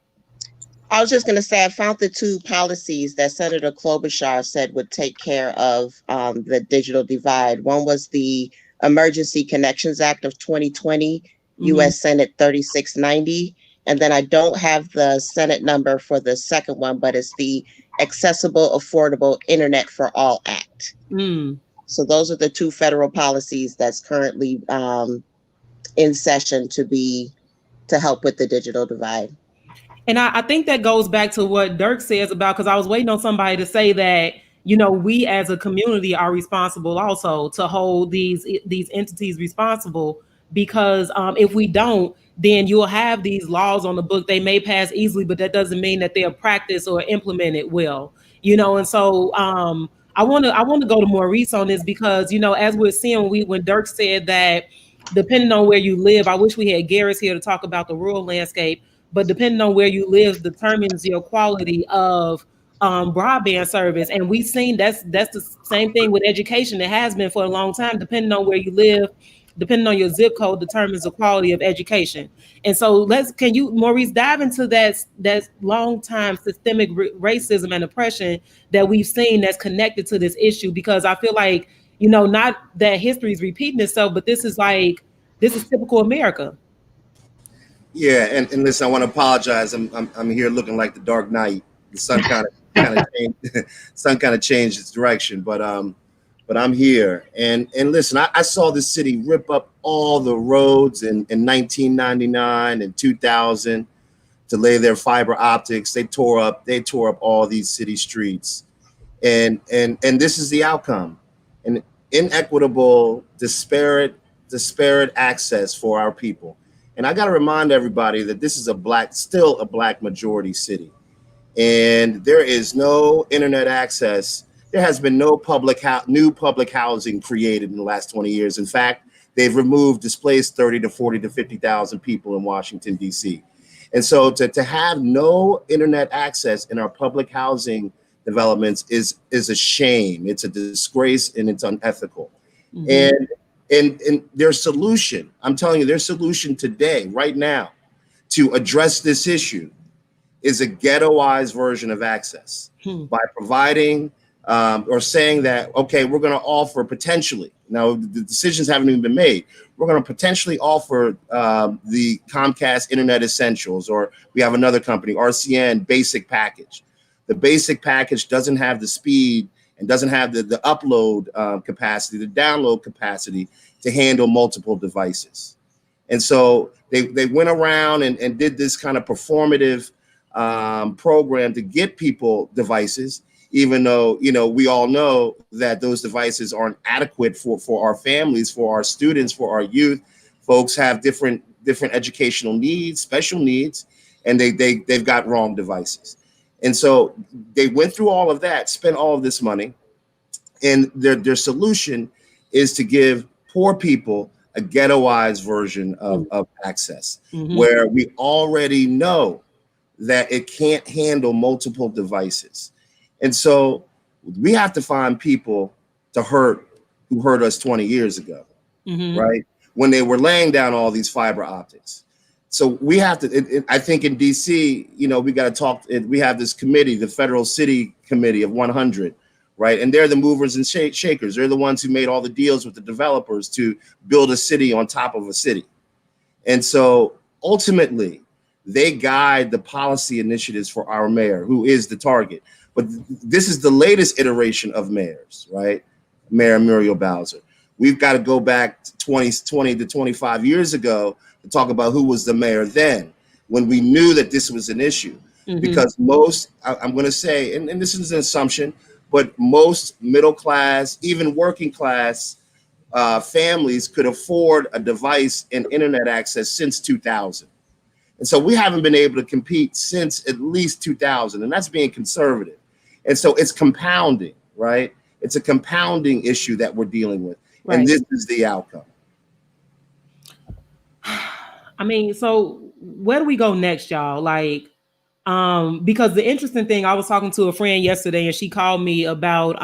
I was just going to say, I found the two policies that Senator Klobuchar said would take care of the digital divide. One was the Emergency Connections Act of 2020, U.S. Senate 3690. And then I don't have the Senate number for the second one, but it's the Accessible, Affordable Internet for All Act. So those are the two federal policies that's currently in session to help with the digital divide. And I think that goes back to what Dirk says about, because I was waiting on somebody to say that, we as a community are responsible also to hold these entities responsible, because if we don't, then you'll have these laws on the book. They may pass easily, but that doesn't mean that they're practiced or implemented well, and so I want to go to Maurice on this because, as we're seeing, when Dirk said that depending on where you live, I wish we had Garris here to talk about the rural landscape. But depending on where you live determines your quality of broadband service. And we've seen that's the same thing with education. It has been for a long time. Depending on where you live, depending on your zip code determines the quality of education. And so can you, Maurice, dive into that long time systemic racism and oppression that we've seen that's connected to this issue? Because I feel like, not that history is repeating itself, but this is typical America. Yeah, and listen, I want to apologize. I'm here looking like the Dark Knight. The sun kind of changed its direction, but I'm here. And listen, I saw this city rip up all the roads in 1999 and 2000 to lay their fiber optics. They tore up all these city streets, and this is the outcome: an inequitable, disparate access for our people. And I got to remind everybody that this is still a black majority city. And there is no internet access there has been no new public housing created in the last 20 years. In fact, they've displaced 30 to 40 to 50,000 people in Washington, D.C. And so to have no internet access in our public housing developments is a shame. It's a disgrace and it's unethical. Mm-hmm. And their solution, I'm telling you, their solution today, right now, to address this issue is a ghettoized version of access by providing or saying that, okay, we're going to offer potentially, now the decisions haven't even been made, we're going to potentially offer the Comcast Internet Essentials, or we have another company, RCN Basic Package. The basic package doesn't have the speed and doesn't have the upload capacity, the download capacity to handle multiple devices. And so they went around and did this kind of performative program to get people devices, even though, you know, we all know that those devices aren't adequate for our families, for our students, for our youth. Folks have different educational needs, special needs, and they've got wrong devices. And so they went through all of that, spent all of this money, and their solution is to give poor people a ghettoized version of access, where we already know that it can't handle multiple devices. And so we have to find people who hurt us 20 years ago, right? When they were laying down all these fiber optics. So we have to, I think in DC, you know, we got to talk, we have this committee, the Federal City Committee of 100, right? And they're the movers and shakers. They're the ones who made all the deals with the developers to build a city on top of a city. And so ultimately, they guide the policy initiatives for our mayor, who is the target. But this is the latest iteration of mayors, right? Mayor Muriel Bowser. We've got to go back 20 to 25 years ago to talk about who was the mayor then, when we knew that this was an issue. Because most, I'm going to say, and this is an assumption, but most middle class, even working class families could afford a device and internet access since 2000. And so we haven't been able to compete since at least 2000, and that's being conservative. And so it's compounding, right? It's a compounding issue that we're dealing with. Right. And this is the outcome. I mean, so where do we go next, y'all? Like, because the interesting thing, I was talking to a friend yesterday and she called me about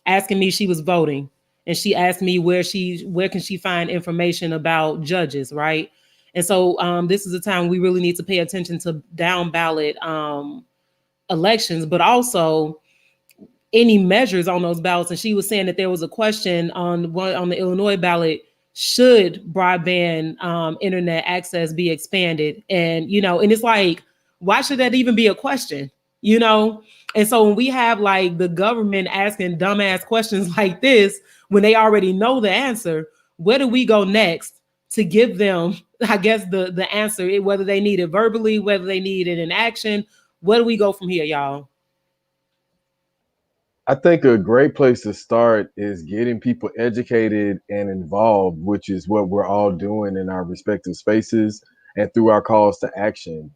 asking me, she was voting, and she asked me where can she find information about judges, right? And so this is a time we really need to pay attention to down ballot elections, but also any measures on those ballots. And she was saying that there was a question on the Illinois ballot: should broadband internet access be expanded? And, you know, and it's like, why should that even be a question? You know? And so when we have like the government asking dumbass questions like this, when they already know the answer, where do we go next to give them, I guess, the answer, whether they need it verbally, whether they need it in action? Where do we go from here, y'all? I think a great place to start is getting people educated and involved, which is what we're all doing in our respective spaces and through our calls to action.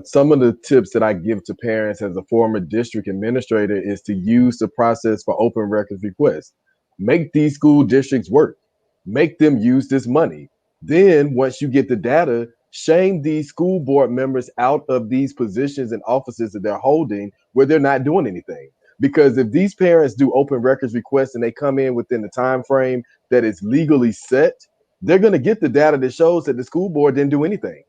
Some of the tips that I give to parents as a former district administrator is to use the process for open records requests. Make these school districts work. Make them use this money. Then once you get the data, shame these school board members out of these positions and offices that they're holding where they're not doing anything. Because if these parents do open records requests and they come in within the time frame that is legally set, they're going to get the data that shows that the school board didn't do anything,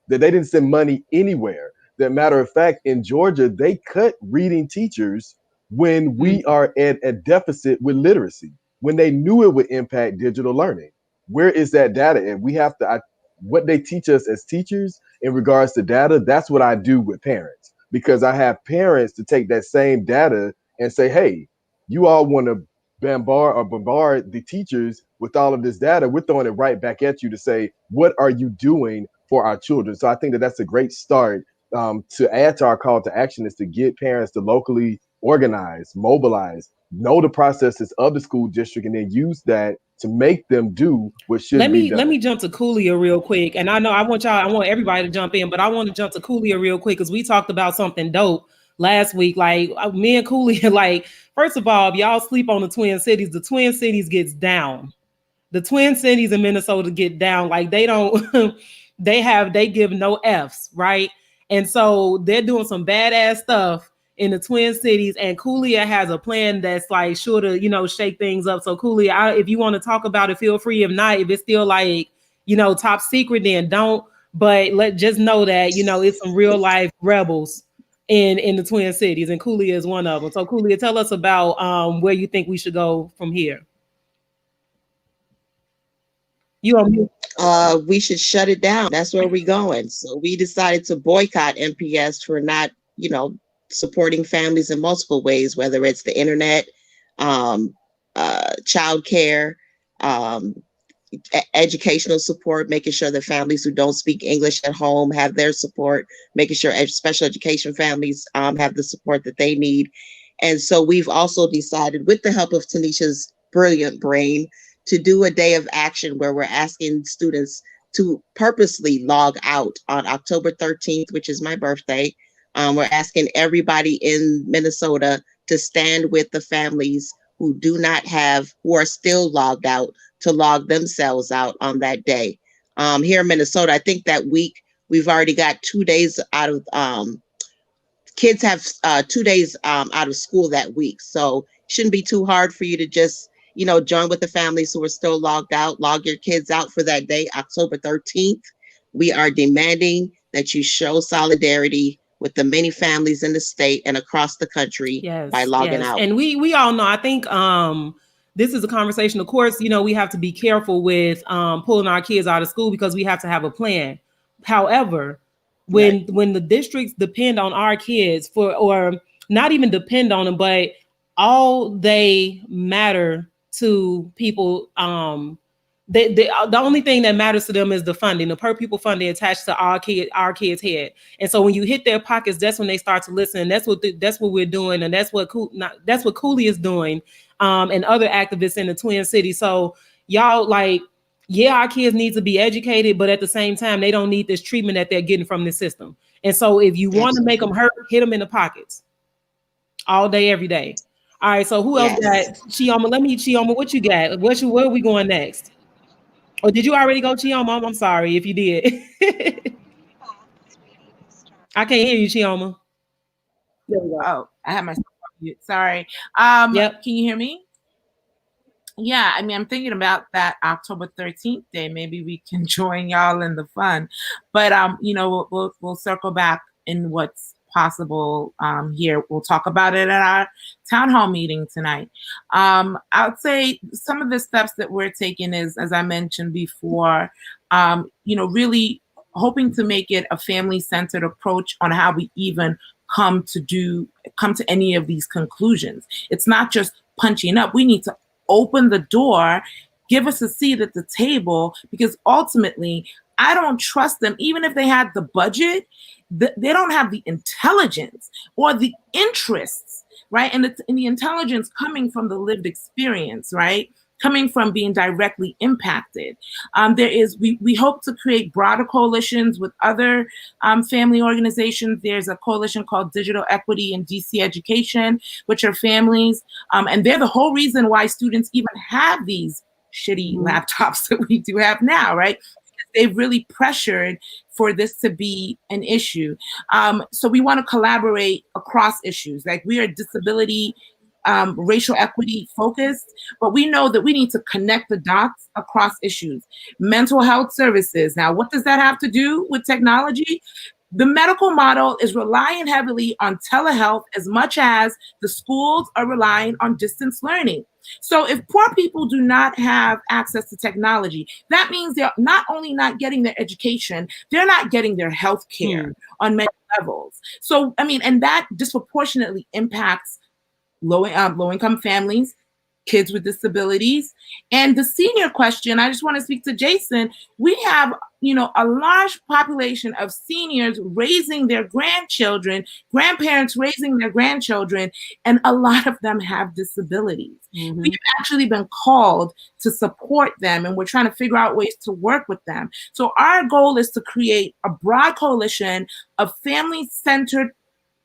that they didn't send money anywhere. That, matter of fact, in Georgia, they cut reading teachers when we are at a deficit with literacy, when they knew it would impact digital learning. Where is that data? And we have to, what they teach us as teachers in regards to data, that's what I do with parents, because I have parents to take that same data and say, hey, you all want to bombard the teachers with all of this data. We're throwing it right back at you to say, what are you doing for our children? So I think that that's a great start. To add to our call to action is to get parents to locally organize, mobilize, know the processes of the school district, and then use that to make them do what should be done. Let me jump to Coolia real quick. And I know I want everybody to jump in, but I want to jump to Coolia real quick because we talked about something dope last week. Like me and Cooley, like, first of all, if y'all sleep on the Twin Cities, the Twin Cities gets down. The Twin Cities in Minnesota get down. Like they don't, they give no F's, right? And so they're doing some badass stuff in the Twin Cities, and Cooley has a plan that's like sure to, shake things up. So Cooley, if you want to talk about it, feel free. If not, if it's still like, top secret, then don't. But just know that, it's some real life rebels in the Twin Cities, and Cooley is one of them. So Cooley, tell us about where you think we should go from here. You on mute. We should shut it down. That's where we're going. So we decided to boycott MPS for not, supporting families in multiple ways, whether it's the internet, child care, educational support, making sure that families who don't speak English at home have their support, making sure special education families have the support that they need. And so we've also decided, with the help of Tanisha's brilliant brain, to do a day of action where we're asking students to purposely log out on October 13th, which is my birthday. We're asking everybody in Minnesota to stand with the families who are still logged out, to log themselves out on that day. Here in Minnesota, I think that week we've already got 2 days out of, kids have 2 days out of school that week. So it shouldn't be too hard for you to just, join with the families who are still logged out, log your kids out for that day, October 13th. We are demanding that you show solidarity with the many families in the state and across the country by logging out. And we all know, I think this is a conversation, of course, we have to be careful with pulling our kids out of school because we have to have a plan. However, when the districts depend on our kids or not even depend on them, but all they matter to people, the only thing that matters to them is the funding, the per pupil funding attached to our kids' head. And so when you hit their pockets, that's when they start to listen. And that's what we're doing, and that's what Cooley is doing, and other activists in the Twin Cities. So y'all, our kids need to be educated, but at the same time, they don't need this treatment that they're getting from the system. And so if you want to make them hurt, hit them in the pockets all day, every day. All right. So who else got Chioma? Let me, Chioma, what you got? Where are we going next? Or did you already go, Chioma? I'm sorry if you did. I can't hear you, Chioma. There we go. Oh, I have myself on mute. Sorry. Can you hear me? Yeah, I mean, I'm thinking about that October 13th day. Maybe we can join y'all in the fun. But we'll circle back in what's possible here. We'll talk about it at our town hall meeting tonight. I would say some of the steps that we're taking is, as I mentioned before, really hoping to make it a family-centered approach on how we even come to any of these conclusions. It's not just punching up. We need to open the door, give us a seat at the table, because ultimately, I don't trust them. Even if they had the budget, they don't have the intelligence or the interests, right? And the intelligence coming from the lived experience, right? Coming from being directly impacted. We hope to create broader coalitions with other family organizations. There's a coalition called Digital Equity in DC Education, which are families. And they're the whole reason why students even have these shitty laptops that we do have now, right? They've really pressured for this to be an issue. So we want to collaborate across issues. Like, we are disability, racial equity focused, but we know that we need to connect the dots across issues. Mental health services. Now, what does that have to do with technology? The medical model is relying heavily on telehealth as much as the schools are relying on distance learning. So if poor people do not have access to technology, that means they're not only not getting their education, they're not getting their health care on many levels. So, I mean, and that disproportionately impacts low-income families, kids with disabilities. And the senior question, I just want to speak to Jason. We have, a large population of seniors raising their grandchildren, grandparents raising their grandchildren, and a lot of them have disabilities. We've actually been called to support them, and we're trying to figure out ways to work with them. So our goal is to create a broad coalition of family-centered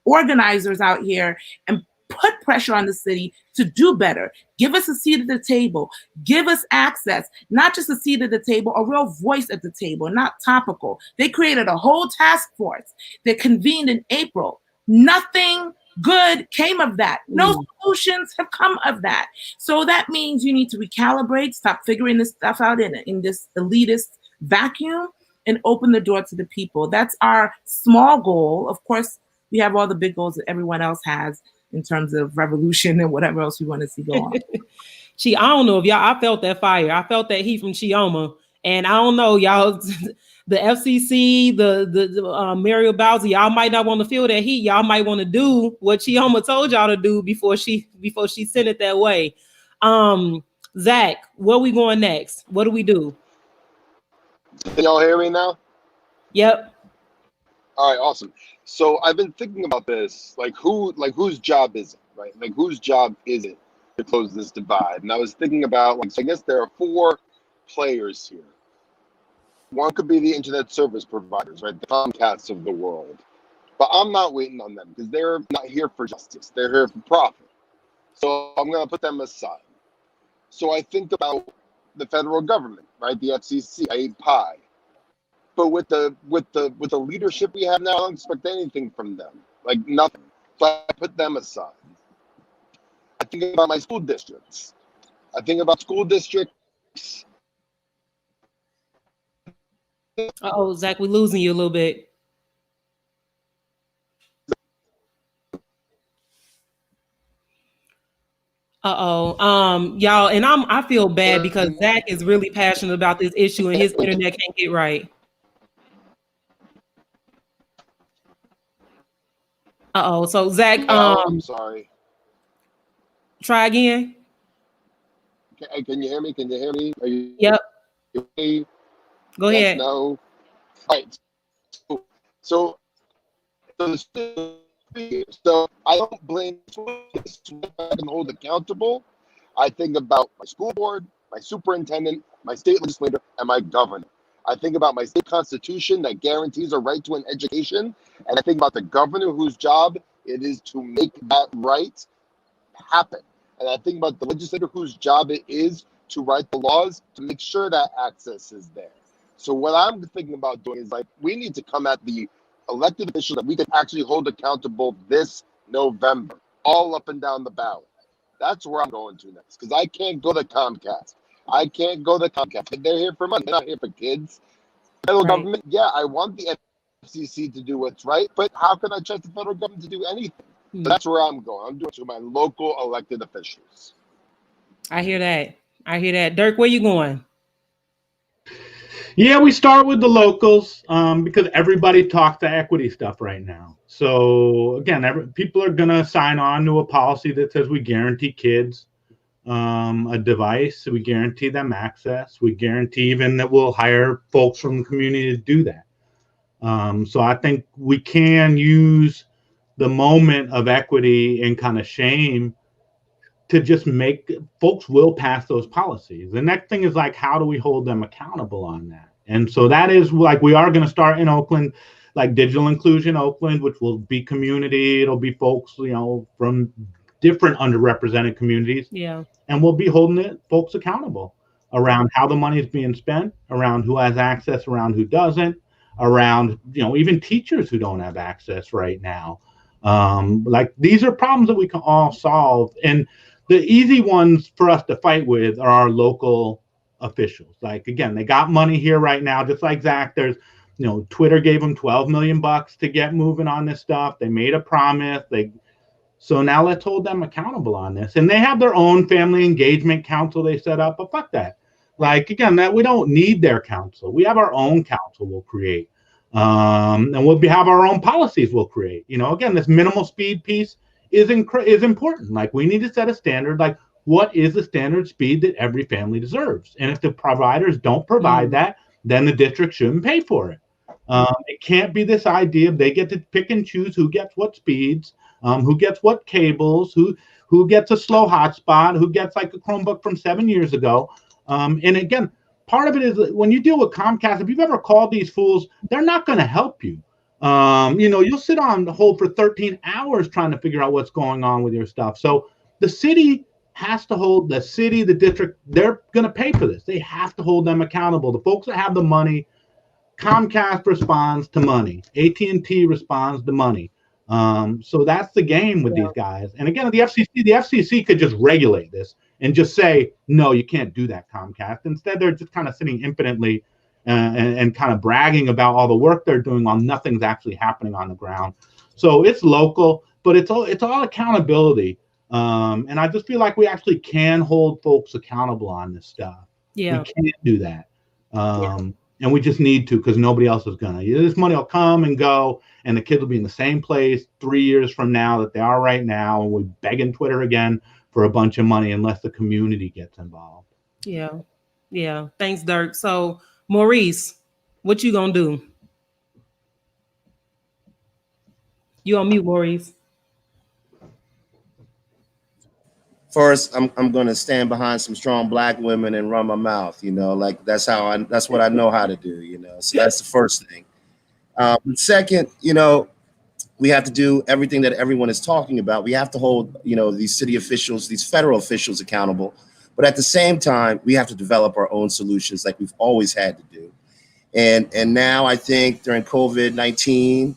organizers out here and put pressure on the city to do better. Give us a seat at the table. Give us access, not just a seat at the table, a real voice at the table, not topical. They created a whole task force that convened in April. Nothing good came of that. No solutions have come of that. So that means you need to recalibrate, stop figuring this stuff out in this elitist vacuum, and open the door to the people. That's our small goal. Of course, we have all the big goals that everyone else has in terms of revolution and whatever else we want to see go on. I don't know if y'all, I felt that fire. I felt that heat from Chioma. And I don't know, y'all, the FCC, the Mario Bowser, y'all might not want to feel that heat. Y'all might want to do what Chioma told y'all to do before she sent it that way. Zach, where we going next? What do we do? Can y'all hear me now? Yep. All right, awesome. So I've been thinking about this, whose job is it, right? Like, whose job is it to close this divide? And I was thinking about, so I guess there are 4 players here. One could be the internet service providers, right? The Comcasts of the world. But I'm not waiting on them because they're not here for justice. They're here for profit. So I'm going to put them aside. So I think about the federal government, right? The FCC, I eat pie. But with the leadership we have now, I don't expect anything from them, like nothing. So I put them aside. I think about my school districts. I think about school districts. Uh-oh, Zach, we're losing you a little bit. Y'all, and I feel bad because Zach is really passionate about this issue and his internet can't get right. So Zach, I'm sorry. Try again. Can you hear me? Can you hear me? Are you? Yep. Okay? Go ahead. No. All right. So I don't blame I can hold accountable. I think about my school board, my superintendent, my state legislator, and my governor. I think about my state constitution that guarantees a right to an education, and I think about the governor whose job it is to make that right happen. And I think about the legislator whose job it is to write the laws to make sure that access is there. So what I'm thinking about doing is, like, we need to come at the elected officials that we can actually hold accountable this November, all up and down the ballot. That's where I'm going to next, because I can't go to Comcast. I can't go to Comcast. They're here for money. They're not here for kids. Federal government, yeah, I want the FCC to do what's right, but how can I trust the federal government to do anything? So that's where I'm going. I'm doing it to my local elected officials. I hear that. Dirk, where you going? Yeah, we start with the locals because everybody talks to equity stuff right now. So again, people are going to sign on to a policy that says we guarantee kids a device. We guarantee them access. We guarantee even that we'll hire folks from the community to do that. So I think we can use the moment of equity and kind of shame to just make folks will pass those policies. The next thing is, like, how do we hold them accountable on that? And so that is, like, we are going to start in Oakland, like Digital Inclusion Oakland, which will be community. It'll be folks, from different underrepresented communities. Yeah. And we'll be holding folks accountable around how the money is being spent, around who has access, around who doesn't, around, even teachers who don't have access right now. Like, these are problems that we can all solve. And the easy ones for us to fight with are our local officials. Like, again, they got money here right now, just like Zach. There's, Twitter gave them $12 million to get moving on this stuff. They made a promise. So now let's hold them accountable on this. And they have their own family engagement council they set up, but fuck that. Like, again, that we don't need their council. We have our own council we'll create. And we'll have our own policies we'll create. Again, this minimal speed piece is important. Like, we need to set a standard. Like, what is the standard speed that every family deserves? And if the providers don't provide that, then the district shouldn't pay for it. It can't be this idea of they get to pick and choose who gets what speeds, who gets what cables, who gets a slow hotspot, who gets like a Chromebook from 7 years ago. And again, part of it is when you deal with Comcast, if you've ever called these fools, they're not going to help you. You'll sit on the hold for 13 hours trying to figure out what's going on with your stuff. So the city has to hold the city, the district, they're going to pay for this. They have to hold them accountable. The folks that have the money, Comcast responds to money. AT&T responds to money. So that's the game with these guys. And again, the FCC could just regulate this and just say, no, you can't do that, Comcast. Instead, they're just kind of sitting impotently and kind of bragging about all the work they're doing while nothing's actually happening on the ground. So it's local, but it's all accountability. And I just feel like we actually can hold folks accountable on this stuff. Yeah. We can't do that. And we just need to, because nobody else is gonna. This money will come and go, and the kids will be in the same place 3 years from now that they are right now, and we're begging Twitter again for a bunch of money unless the community gets involved. Yeah. Thanks, Dirk. So, Maurice, what you gonna do? You on mute, Maurice. First, I'm going to stand behind some strong Black women and run my mouth. Like that's what I know how to do. So that's the first thing. Second, we have to do everything that everyone is talking about. We have to hold, these city officials, these federal officials accountable. But at the same time, we have to develop our own solutions like we've always had to do. And now I think during COVID-19,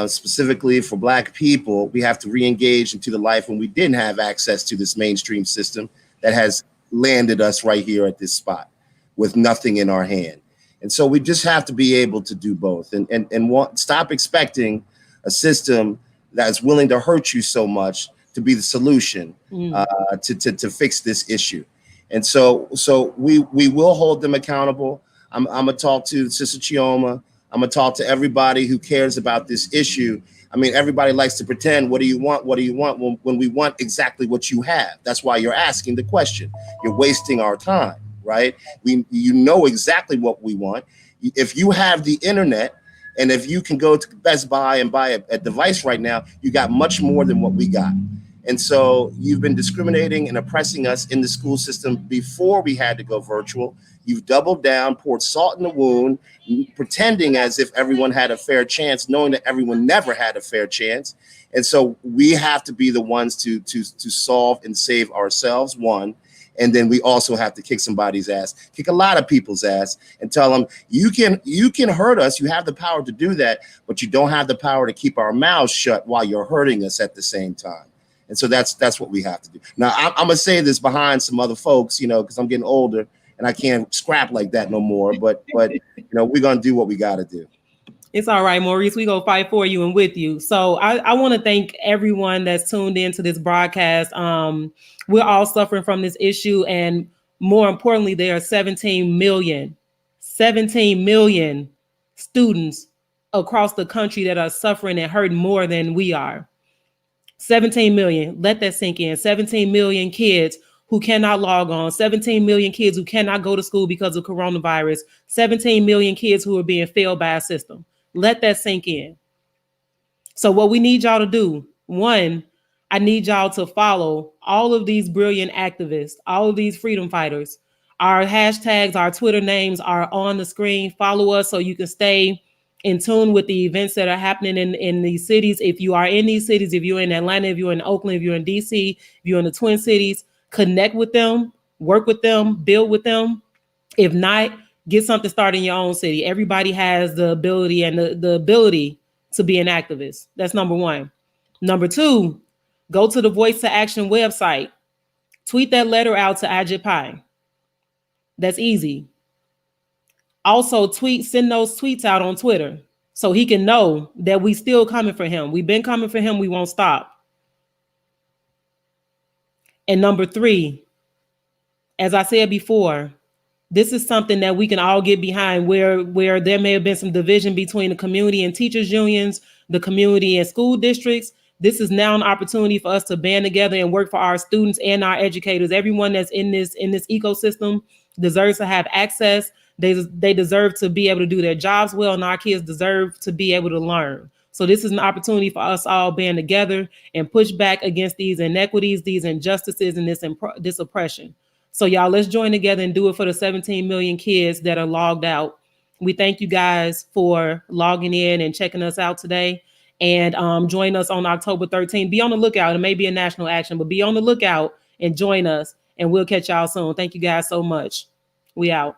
specifically for Black people, we have to re-engage into the life when we didn't have access to this mainstream system that has landed us right here at this spot with nothing in our hand. And so we just have to be able to do both and stop expecting a system that's willing to hurt you so much to be the solution to fix this issue. And so we will hold them accountable. I'm gonna talk to Sister Chioma. I'm gonna talk to everybody who cares about this issue. I mean, everybody likes to pretend, what do you want? What do you want? When we want exactly what you have. That's why you're asking the question. You're wasting our time, right? You know exactly what we want. If you have the internet, and if you can go to Best Buy and buy a device right now, you got much more than what we got. And so you've been discriminating and oppressing us in the school system before we had to go virtual. You've doubled down, poured salt in the wound, pretending as if everyone had a fair chance, knowing that everyone never had a fair chance. And so we have to be the ones to solve and save ourselves, one. And then we also have to kick somebody's ass, kick a lot of people's ass, and tell them, you can hurt us. You have the power to do that, but you don't have the power to keep our mouths shut while you're hurting us at the same time. And so that's what we have to do. Now, I'm going to say this behind some other folks, because I'm getting older and I can't scrap like that no more. But we're going to do what we got to do. It's all right, Maurice. We go fight for you and with you. So I want to thank everyone that's tuned into this broadcast. We're all suffering from this issue. And more importantly, there are 17 million students across the country that are suffering and hurting more than we are. 17 million. Let that sink in. 17 million kids who cannot log on. 17 million kids who cannot go to school because of coronavirus. 17 million kids who are being failed by a system. Let that sink in. So what we need y'all to do, one, I need y'all to follow all of these brilliant activists, all of these freedom fighters. Our hashtags, our Twitter names are on the screen. Follow us so you can stay in tune with the events that are happening in these cities. If you are in these cities, if you're in Atlanta, if you're in Oakland, if you're in DC, if you're in the Twin Cities, connect with them, work with them, build with them. If not, get something started in your own city. Everybody has the ability and the ability to be an activist. That's number one. Number two, go to the Voice to Action website. Tweet that letter out to Ajit Pai. That's easy. Also send those tweets out on Twitter so he can know that we still coming for him. We've been coming for him. We won't stop. And number three, as I said before, this is something that we can all get behind where there may have been some division between the community and teachers unions, the community and school districts. This is now an opportunity for us to band together and work for our students and our educators. Everyone that's in this ecosystem deserves to have access. They deserve to be able to do their jobs well, and our kids deserve to be able to learn. So this is an opportunity for us all band together and push back against these inequities, these injustices, and this oppression. So y'all, let's join together and do it for the 17 million kids that are logged out We thank you guys for logging in and checking us out today. And join us on October 13th. Be on the lookout. It may be a national action, but be on the lookout and join us. And we'll catch y'all soon. Thank you guys so much. We out.